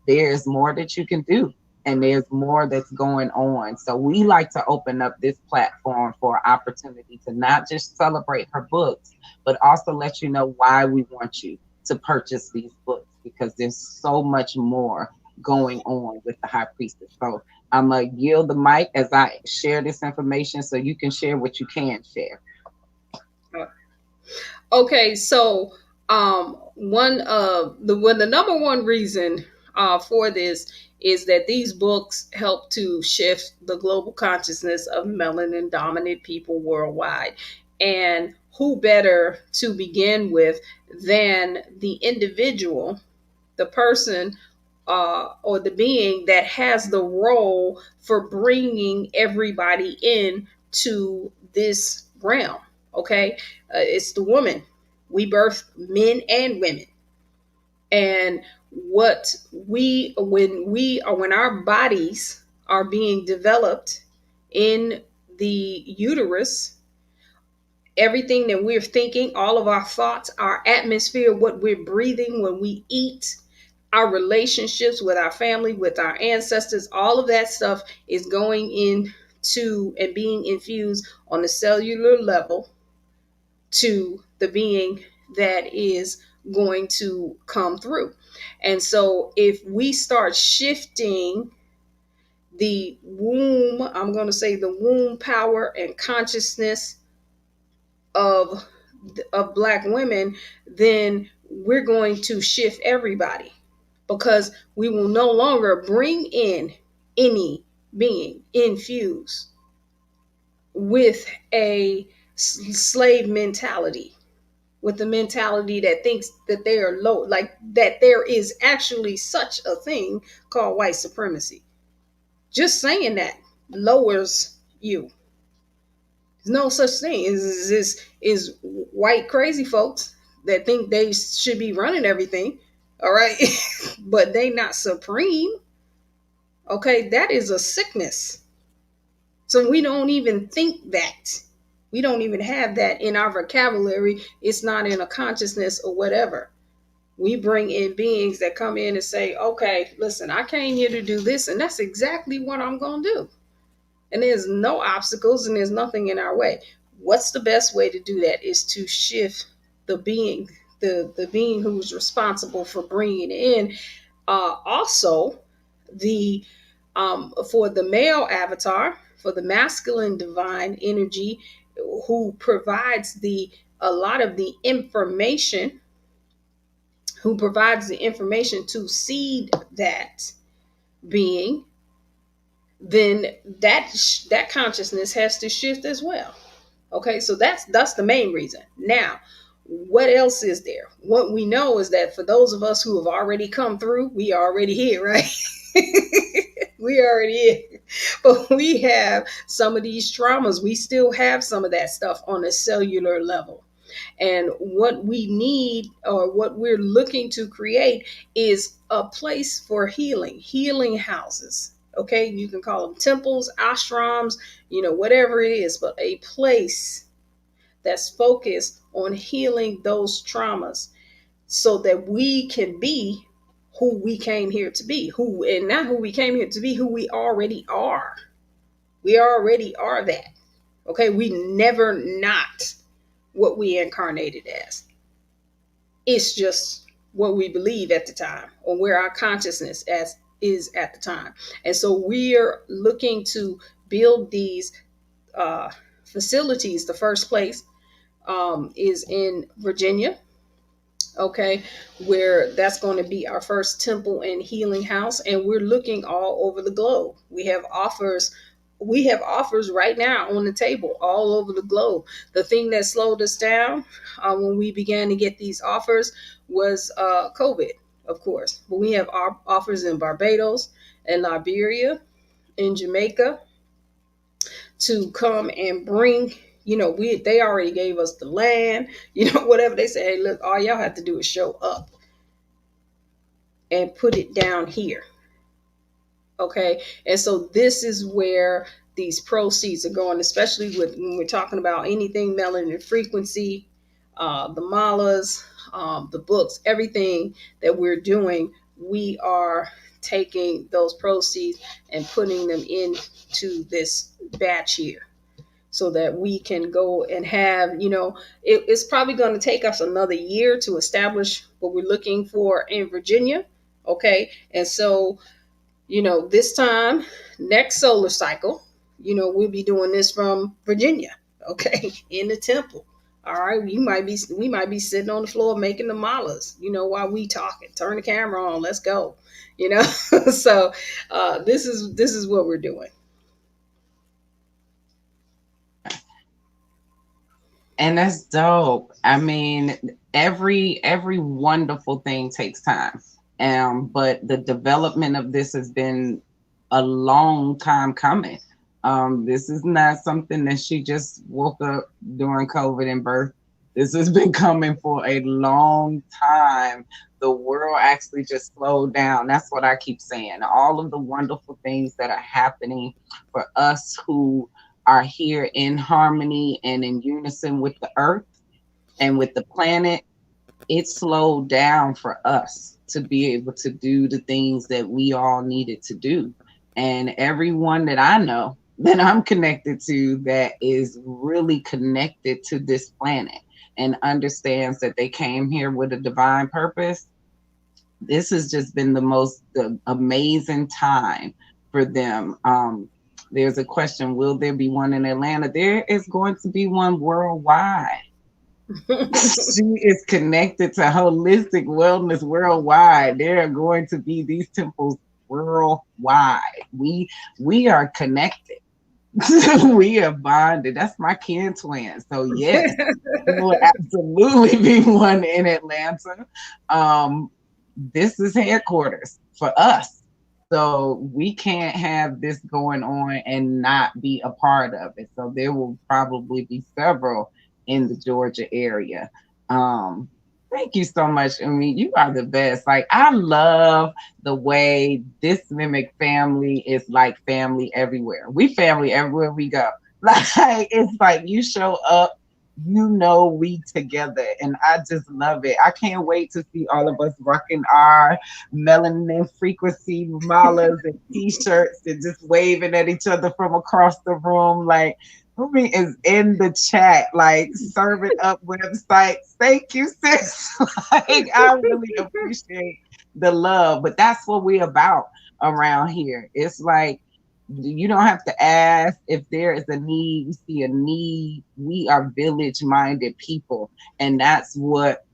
There's more that you can do, and there's more that's going on. So we like to open up this platform for opportunity to not just celebrate her books, but also let you know why we want you to purchase these books, because there's so much more going on with the High Priestess. So I'm going to yield the mic as I share this information so you can share what you can share. Okay, so the number one reason for this is that these books help to shift the global consciousness of melanin dominant people worldwide. And who better to begin with than the individual, the person, or the being that has the role for bringing everybody in to this realm. Okay, it's the woman. We birth men and women, and when our bodies are being developed in the uterus, everything that we're thinking, all of our thoughts, our atmosphere, what we're breathing, when we eat, our relationships with our family, with our ancestors, all of that stuff is going into and being infused on the cellular level to the being that is going to come through. And so if we start shifting the womb, I'm going to say the womb power and consciousness of Black women, then we're going to shift everybody, because we will no longer bring in any being infused with a slave mentality, with the mentality that thinks that they are low, like that there is actually such a thing called white supremacy. Just saying that lowers you. There's no such thing is white crazy folks that think they should be running everything. All right. But they not supreme. Okay. That is a sickness. So we don't even think that. We don't even have that in our vocabulary. It's not in a consciousness or whatever. We bring in beings that come in and say, okay, listen, I came here to do this, and that's exactly what I'm going to do. And there's no obstacles and there's nothing in our way. What's the best way to do that is to shift the being, the being who's responsible for bringing it in. Also, the for the male avatar, for the masculine divine energy, who provides a lot of the information, who provides the information to seed that being, then that consciousness has to shift as well. Okay, so that's the main reason. Now, what else is there? What we know is that for those of us who have already come through, we are already here, right? We already here. But we have some of these traumas. We still have some of that stuff on a cellular level. And what we need, or what we're looking to create, is a place for healing houses. Okay, you can call them temples, ashrams, whatever it is, but a place that's focused on healing those traumas so that we can be who we came here to be, and not who we came here to be, who we already are. We already are that. Okay, we never not what we incarnated as. It's just what we believe at the time, or where our consciousness is at the time. And so we're looking to build these facilities. The first place is in Virginia. okay, where that's going to be our first temple and healing house, and we're looking all over the globe. We have offers right now on the table all over the globe. The thing that slowed us down when we began to get these offers was COVID, of course. But we have our offers in Barbados and Liberia, in Jamaica, to come and bring. They already gave us the land. Whatever they say. Hey, look, all y'all have to do is show up and put it down here. Okay. And so this is where these proceeds are going, especially when we're talking about anything melanin frequency, the malas, the books, everything that we're doing. We are taking those proceeds and putting them into this batch here, so that we can go and have, it's probably going to take us another year to establish what we're looking for in Virginia. Okay. And so, this time, next solar cycle, we'll be doing this from Virginia. Okay. In the temple. All right. We might be sitting on the floor making the malas, while we talking. Turn the camera on. Let's go. So this is what we're doing. And that's dope. I mean, every wonderful thing takes time. But the development of this has been a long time coming. This is not something that she just woke up during COVID and birth. This has been coming for a long time. The world actually just slowed down. That's what I keep saying. All of the wonderful things that are happening for us who are here in harmony and in unison with the earth and with the planet, it slowed down for us to be able to do the things that we all needed to do. And everyone that I know that I'm connected to that is really connected to this planet and understands that they came here with a divine purpose, this has just been the amazing time for them. There's a question, will there be one in Atlanta? There is going to be one worldwide. She is connected to holistic wellness worldwide. There are going to be these temples worldwide. We are connected. We are bonded. That's my kin twin. So yes, there will absolutely be one in Atlanta. This is headquarters for us. So we can't have this going on and not be a part of it. So there will probably be several in the Georgia area. Thank you so much. I mean, you are the best. Like, I love the way this Mimic family is like family everywhere. We family everywhere we go. Like, it's like you show up, we together, and I just love it. I can't wait to see all of us rocking our melanin frequency malas and t-shirts and just waving at each other from across the room. Like, Umi is in the chat, like serving up websites. Thank you, sis. Like, I really appreciate the love, but that's what we're about around here. It's like, you don't have to ask if there is a need. We see a need. We are village-minded people, and that's what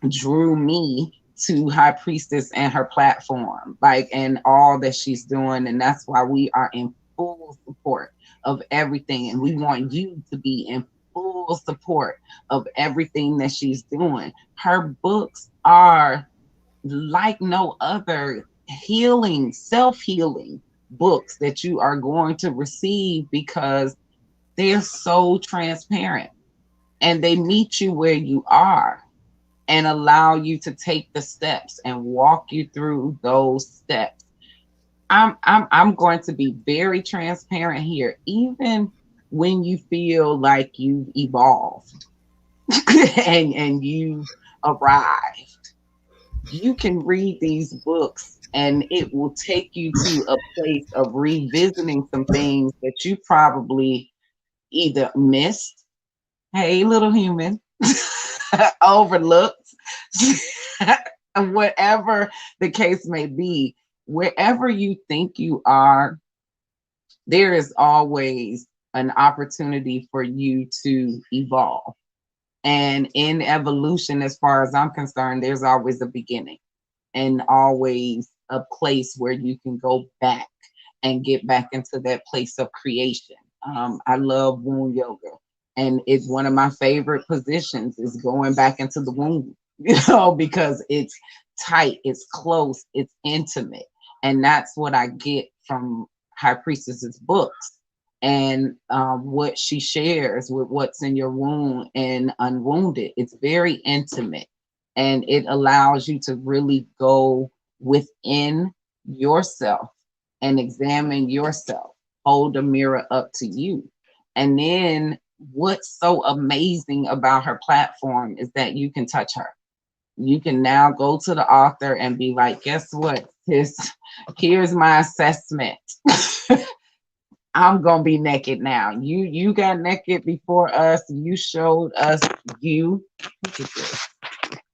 drew me to High Priestess and her platform, like, and all that she's doing. And that's why we are in full support of everything, and we want you to be in full support of everything that she's doing. Her books are like no other healing, self-healing books that you are going to receive, because they're so transparent and they meet you where you are and allow you to take the steps and walk you through those steps. I'm going to be very transparent here. Even when you feel like you've evolved and you've arrived, you can read these books and it will take you to a place of revisiting some things that you probably either missed, hey, little human, overlooked, whatever the case may be. Wherever you think you are, there is always an opportunity for you to evolve. And in evolution, as far as I'm concerned, there's always a beginning and always a place where you can go back and get back into that place of creation. I love womb yoga, and it's one of my favorite positions is going back into the womb, because it's tight, it's close, it's intimate. And that's what I get from High Priestess's books and what she shares with What's in Your Womb and Unwounded. It's very intimate, and it allows you to really go within yourself and examine yourself, hold a mirror up to you. And then what's so amazing about her platform is that you can touch her. You can now go to the author and be like, guess what? Here's my assessment. I'm gonna be naked now. You got naked before us. You showed us you. Look at this.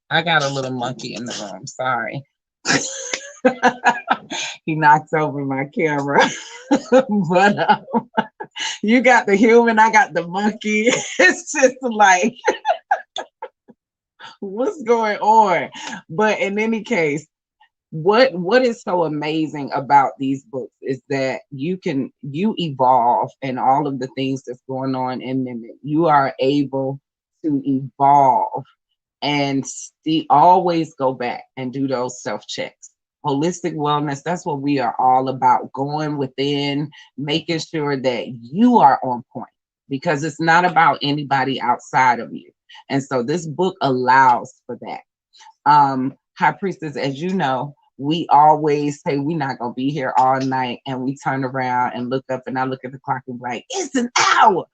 I got a little monkey in the room. Sorry. He knocks over my camera. But you got the human, I got the monkey. It's just like, what's going on? But in any case, what is so amazing about these books is that you evolve, and all of the things that's going on in them, you are able to evolve and always go back and do those self-checks. Holistic wellness, that's what we are all about, going within, making sure that you are on point, because it's not about anybody outside of you. And so this book allows for that. High Priestess, as you know, we always say we're not going to be here all night, and we turn around and look up, and I look at the clock and be like, it's an hour.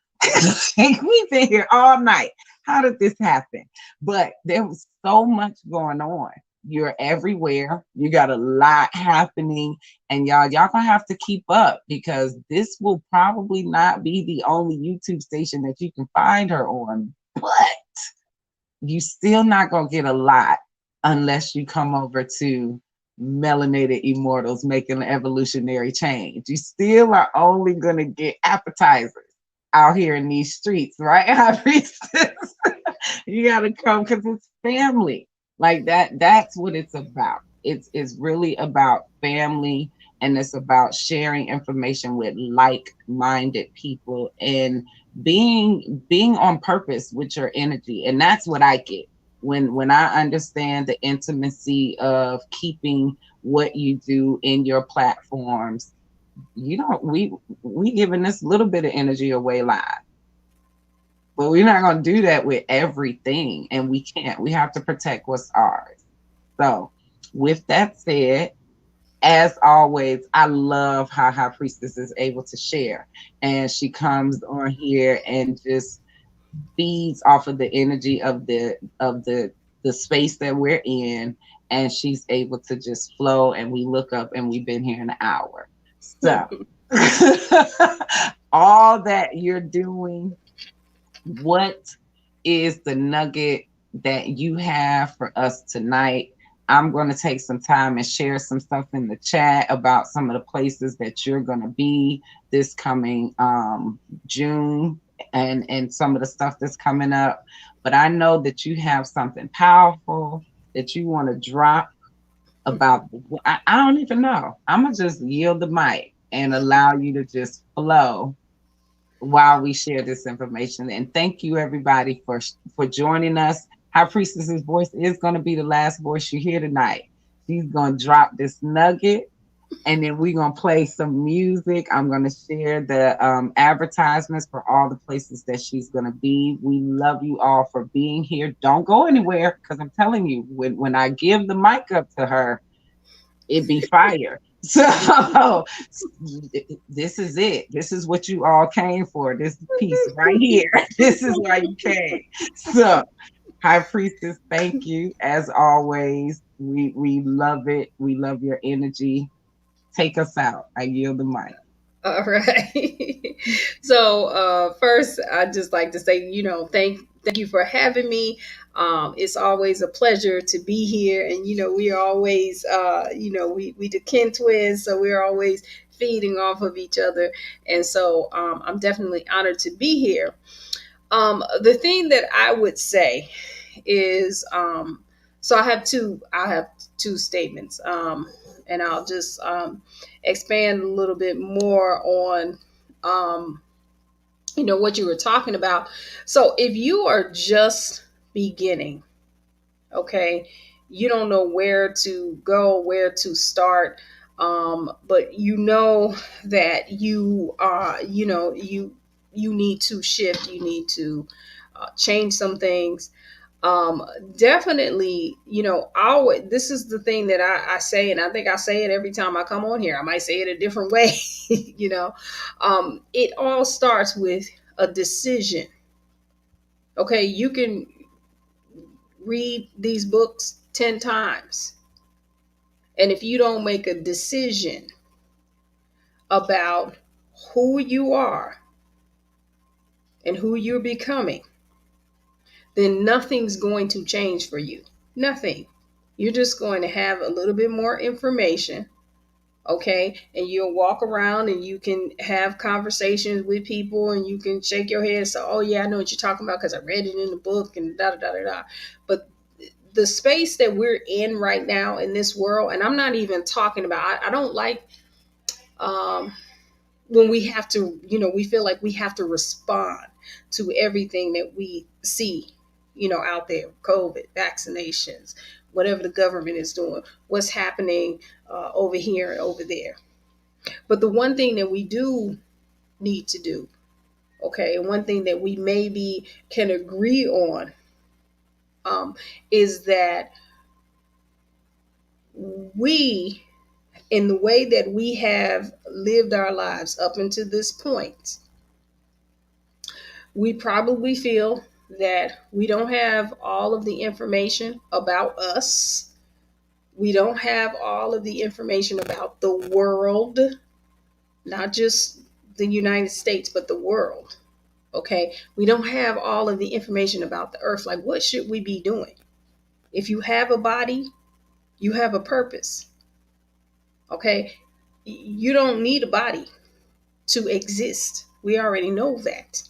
We've been here all night. How did this happen? But there was so much going on. You're everywhere. You got a lot happening, and y'all gonna have to keep up, because this will probably not be the only YouTube station that you can find her on, but you still not gonna get a lot unless you come over to Melanated Immortals making an evolutionary change. You still are only gonna get appetizers out here in these streets, right? High Priestess? You gotta come because it's family. Like that's what it's about. It's really about family, and it's about sharing information with like-minded people and being on purpose with your energy. And that's what I get when I understand the intimacy of keeping what you do in your platforms. We giving this little bit of energy away live. But we're not going to do that with everything, and we can't. We have to protect what's ours. So, with that said, as always, I love how High Priestess is able to share, and she comes on here and just feeds off of the energy of the space that we're in, and she's able to just flow. And we look up, and we've been here an hour. So, all that you're doing. What is the nugget that you have for us tonight? I'm going to take some time and share some stuff in the chat about some of the places that you're going to be this coming June, and some of the stuff that's coming up. But I know that you have something powerful that you want to drop about. I don't even know. I'm going to just yield the mic and allow you to just flow while we share this information. And thank you everybody for joining us. High Priestess's voice is going to be the last voice you hear tonight. She's going to drop this nugget, and then we're going to play some music. I'm going to share the advertisements for all the places that she's going to be. We love you all for being here. Don't go anywhere, because I'm telling you, when I give the mic up to her, it be fire. So this is it. This is what you all came for. This piece right here. This is why you came. So, High Priestess, thank you as always. We love it. We love your energy. Take us out. I yield the mic. All right. So first, I'd just like to say, thank you for having me. It's always a pleasure to be here, and we are always, we the kin twins, so we're always feeding off of each other, and so I'm definitely honored to be here. The thing that I would say is, so I have two statements, and I'll just expand a little bit more on, what you were talking about. So if you are just beginning, okay, you don't know where to go, where to start, but you know that you need to shift, you need to change some things. um Definitely, always, this is the thing that I say, and I think I say it every time I come on here. I might say it a different way. It all starts with a decision. Okay, you can read these books 10 times, and if you don't make a decision about who you are and who you're becoming, then nothing's going to change for you. Nothing. You're just going to have a little bit more information, okay? And you'll walk around and you can have conversations with people and you can shake your head and say, oh, yeah, I know what you're talking about because I read it in the book and da da da da da. But the space that we're in right now in this world, and I'm not even talking about, I don't like when we have to, we feel like we have to respond to everything that we see, out there: COVID, vaccinations, whatever the government is doing, what's happening over here and over there. But the one thing that we do need to do, okay, and one thing that we maybe can agree on, is that we, in the way that we have lived our lives up until this point, we probably feel that we don't have all of the information about us. We don't have all of the information about the world, not just the United States, but the world. Okay. We don't have all of the information about the earth. Like, what should we be doing? If you have a body, you have a purpose. Okay. You don't need a body to exist. We already know that.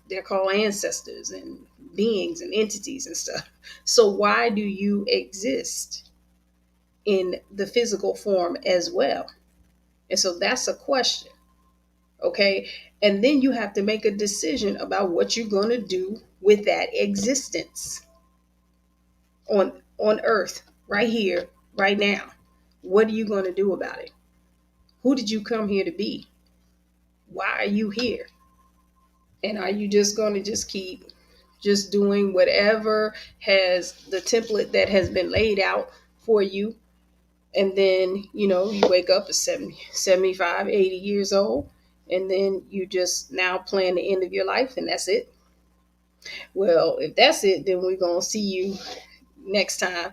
They're called ancestors and beings and entities and stuff. So why do you exist in the physical form as well? And so that's a question. Okay. And then you have to make a decision about what you're going to do with that existence on earth, right here, right now. What are you going to do about it? Who did you come here to be? Why are you here? And are you just going to just keep just doing whatever has the template that has been laid out for you? And then, you wake up at 70, 75, 80 years old, and then you just now plan the end of your life, and that's it. Well, if that's it, then we're going to see you next time.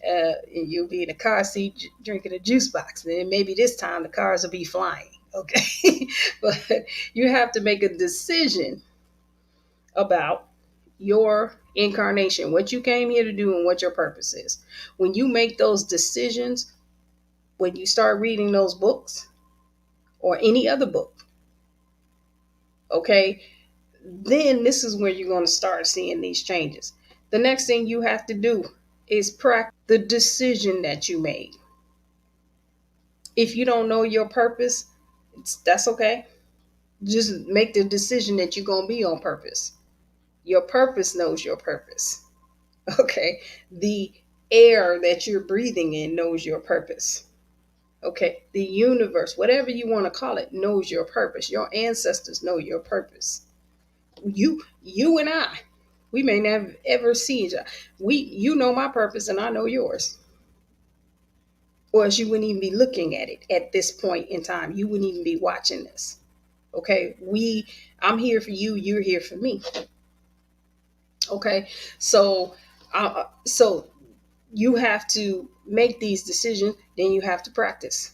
And you'll be in a car seat drinking a juice box. And then maybe this time the cars will be flying. Okay. But you have to make a decision about your incarnation, what you came here to do and what your purpose is. When you make those decisions, when you start reading those books or any other book, okay, then this is where you're going to start seeing these changes. The next thing you have to do is practice the decision that you made. If you don't know your purpose, that's okay. Just make the decision that you're going to be on purpose. Your purpose knows your purpose. Okay. The air that you're breathing in knows your purpose. Okay. The universe, whatever you want to call it, knows your purpose. Your ancestors know your purpose. You and I, we may never ever see each other. You know my purpose and I know yours. Or else you wouldn't even be looking at it at this point in time. You wouldn't even be watching this. Okay. I'm here for you. You're here for me. Okay. So you have to make these decisions. Then you have to practice.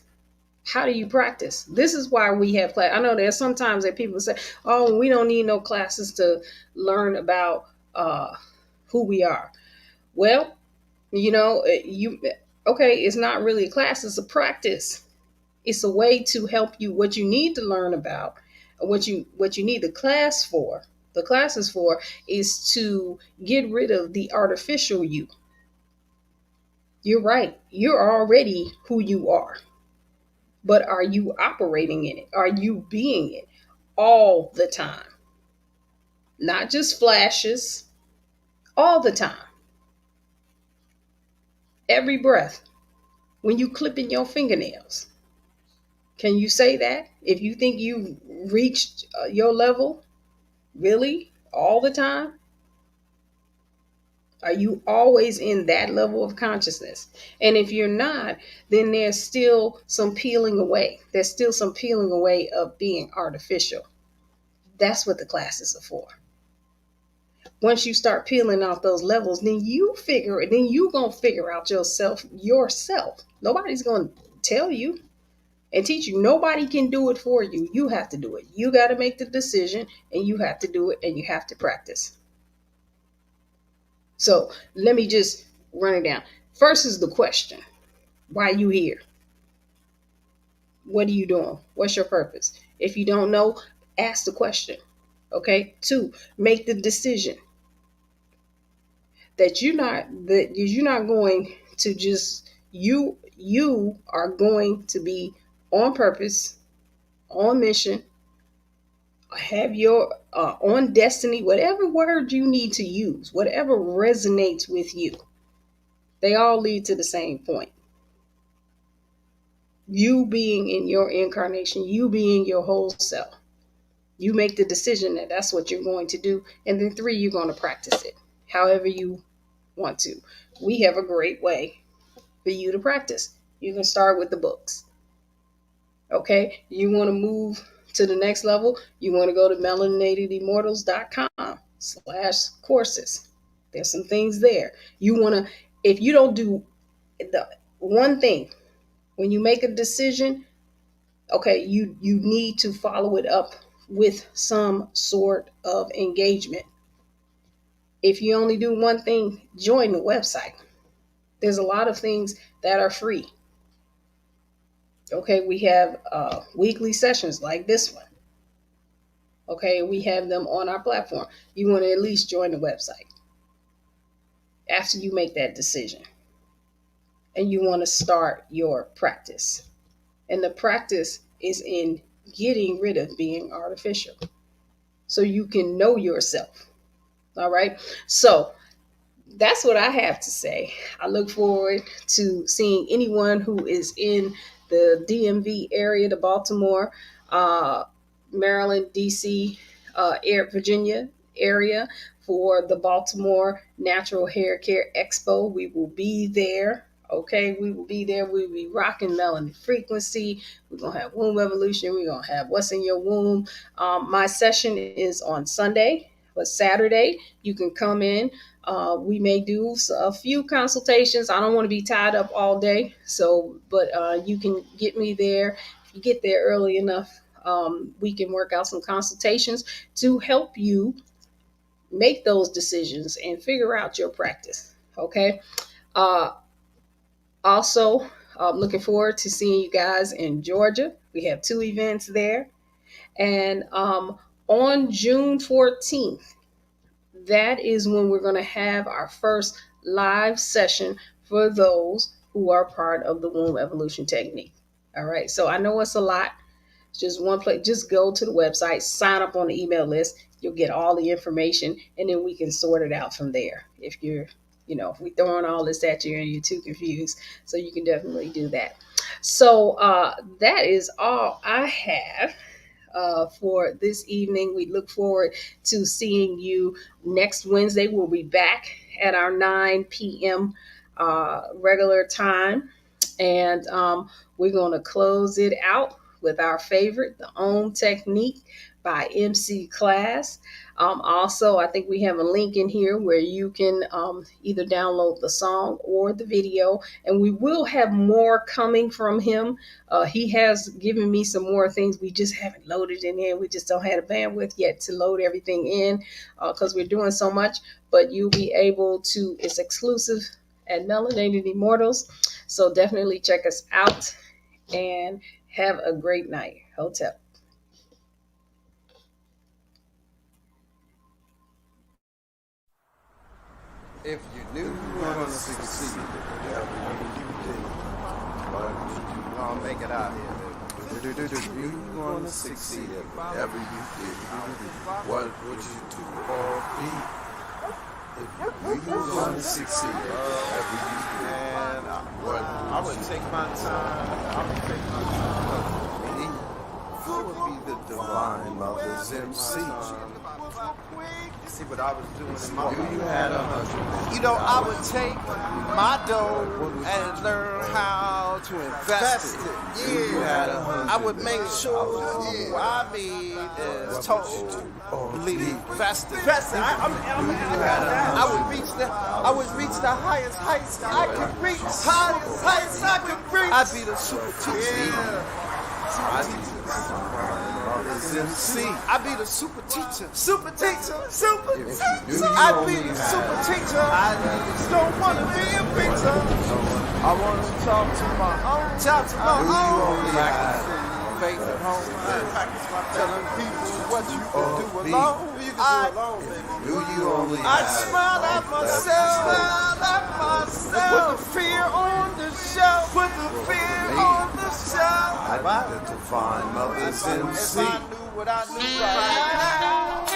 How do you practice? This is why we have class. I know there's sometimes that people say, oh, we don't need no classes to learn about who we are. Well, okay, it's not really a class, it's a practice. It's a way to help you what you need to learn about, what you need the class for. The class is for is to get rid of the artificial you. You're right. You're already who you are. But are you operating in it? Are you being it all the time? Not just flashes, all the time. Every breath. When you clipping your fingernails. Can you say that? If you think you've reached your level, really? All the time? Are you always in that level of consciousness? And if you're not, then there's still some peeling away. There's still some peeling away of being artificial. That's what the classes are for. Once you start peeling off those levels, then you gonna figure out yourself. Nobody's gonna tell you and teach you. Nobody can do it for you. You have to do it. You got to make the decision, and you have to do it, and you have to practice. So let me just run it down. First is the question. Why are you here? What are you doing? What's your purpose? If you don't know, ask the question. Okay. 2, make the decision that you're not going to just you are going to be on purpose, on mission, have your on destiny, whatever word you need to use, whatever resonates with you. They all lead to the same point. You being in your incarnation, you being your whole self. You make the decision that that's what you're going to do. And then 3, you're going to practice it however you want to. We have a great way for you to practice. You can start with the books. Okay. You want to move to the next level. You want to go to melanatedimmortals.com/courses. There's some things there. If you don't do the one thing, when you make a decision, okay, you need to follow it up with some sort of engagement. If you only do one thing, join the website. There's a lot of things that are free. Okay, we have weekly sessions like this one. Okay, we have them on our platform. You want to at least join the website after you make that decision. And you want to start your practice. And the practice is in getting rid of being artificial so you can know yourself. All right. So that's what I have to say. I look forward to seeing anyone who is in the DMV area, the Baltimore, Maryland, DC, Virginia area for the Baltimore Natural Hair Care Expo. We will be there. Okay, we will be there. We'll be rocking Melanin Frequency. We're going to have Womb Evolution. We're going to have What's in Your Womb. My session is on Sunday, but Saturday you can come in. We may do a few consultations. I don't want to be tied up all day. But you can get me there. If you get there early enough, we can work out some consultations to help you make those decisions and figure out your practice. Okay. Also, looking forward to seeing you guys in Georgia. We have 2 events there. And on June 14th, that is when we're going to have our first live session for those who are part of the Womb Evolution Technique. All right. So I know it's a lot. It's just one place. Just go to the website, sign up on the email list. You'll get all the information, and then we can sort it out from there. If we're throwing all this at you and you're too confused, so you can definitely do that. So that is all I have for this evening. We look forward to seeing you next Wednesday. We'll be back at our 9 p.m. Regular time, and we're going to close it out with our favorite, the OM Technique by MC Class. Also, I think we have a link in here where you can either download the song or the video, and we will have more coming from him. He has given me some more things. We just haven't loaded in here. We just don't have the bandwidth yet to load everything in because we're doing so much, but you'll be able to, it's exclusive at Melanated Immortals. So definitely check us out and have a great night. Hotel. If you knew you were gonna succeed, whatever you did, what would you do? Gonna make it out here, baby. If you were gonna succeed, whatever you did, what would you do or be? If you were gonna succeed, whatever you did, what I would take my time. I would take my time. I would be the divine mother's MC. See what I was doing in my life. You had 100. You know, I would take my dough and learn how to invest it. Yeah. You had 100. I would make sure what I made is totally invested. I would reach the highest heights I could reach. Highest heights I could reach. I'd be the super teacher. I'd be the MC. I'd be the super teacher. Super teacher. Super teacher. I'd be the super teacher. I just don't want to be a preacher. I want to talk to my own. Talk to my own. Faith at home. Telling people what you can do alone. I smile at myself. Put the fear on the shelf. Put the fear on the shelf. I'd be the divine mother's MC. If I knew what I knew right now.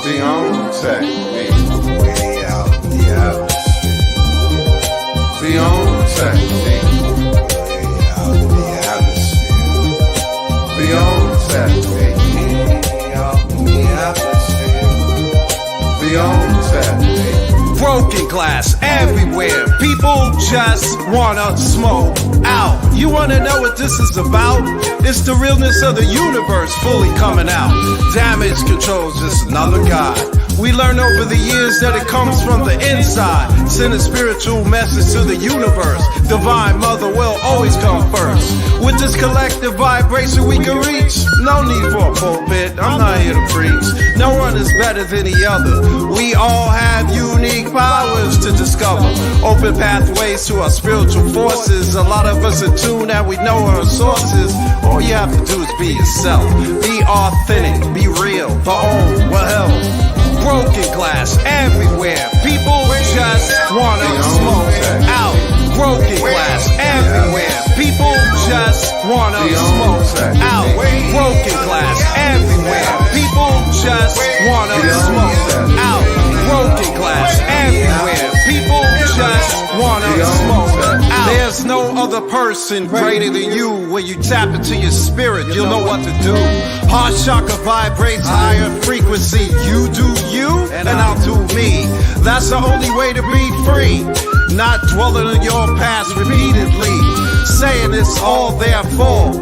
The own technique, way out the atmosphere. The own technique, way out the atmosphere. The own technique, way out the atmosphere. The own technique. Broken glass everywhere. People just wanna smoke out. You wanna know what this is about? It's the realness of the universe fully coming out. Damage control's just another god. We learn over the years that it comes from the inside. Send a spiritual message to the universe. Divine Mother will always come first. With this collective vibration we can reach. No need for a pulpit, I'm not here to preach. No one is better than the other. We all have unique powers to discover. Open pathways to our spiritual forces. A lot of us are tuned and we know our sources. All you have to do is be yourself. Be authentic, be real, the own, well hell. Broken glass everywhere. People just wanna smoke out. Broken glass everywhere. People just wanna smoke out. Broken glass everywhere. People just wanna smoke out. Broken glass everywhere. People just wanna smoke out. There's no other person greater than you. When you tap into your spirit, you'll know what to do. Heart chakra vibrates higher frequency. You do you, and I'll do me. That's the only way to be free. Not dwelling on your past repeatedly, saying it's all their fault.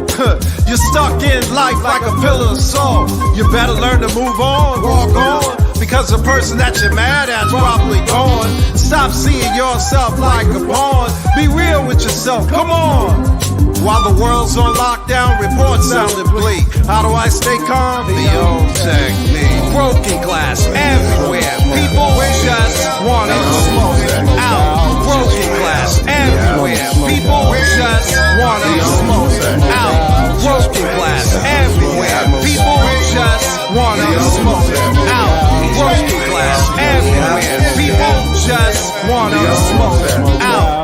You're stuck in life like a pillar of salt. You better learn to move on, walk on, because the person that you're mad at's probably gone. Stop seeing yourself like a pawn. Be real with yourself, come on. While the world's on lockdown, reports sounding bleak. How do I stay calm? The old technique. Broken glass everywhere. People just wanna smoke out. Broken glass everywhere. People just wanna smoke out. Broken glass everywhere. People just wanna smoke out. Broken glass everywhere. People just wanna smoke out.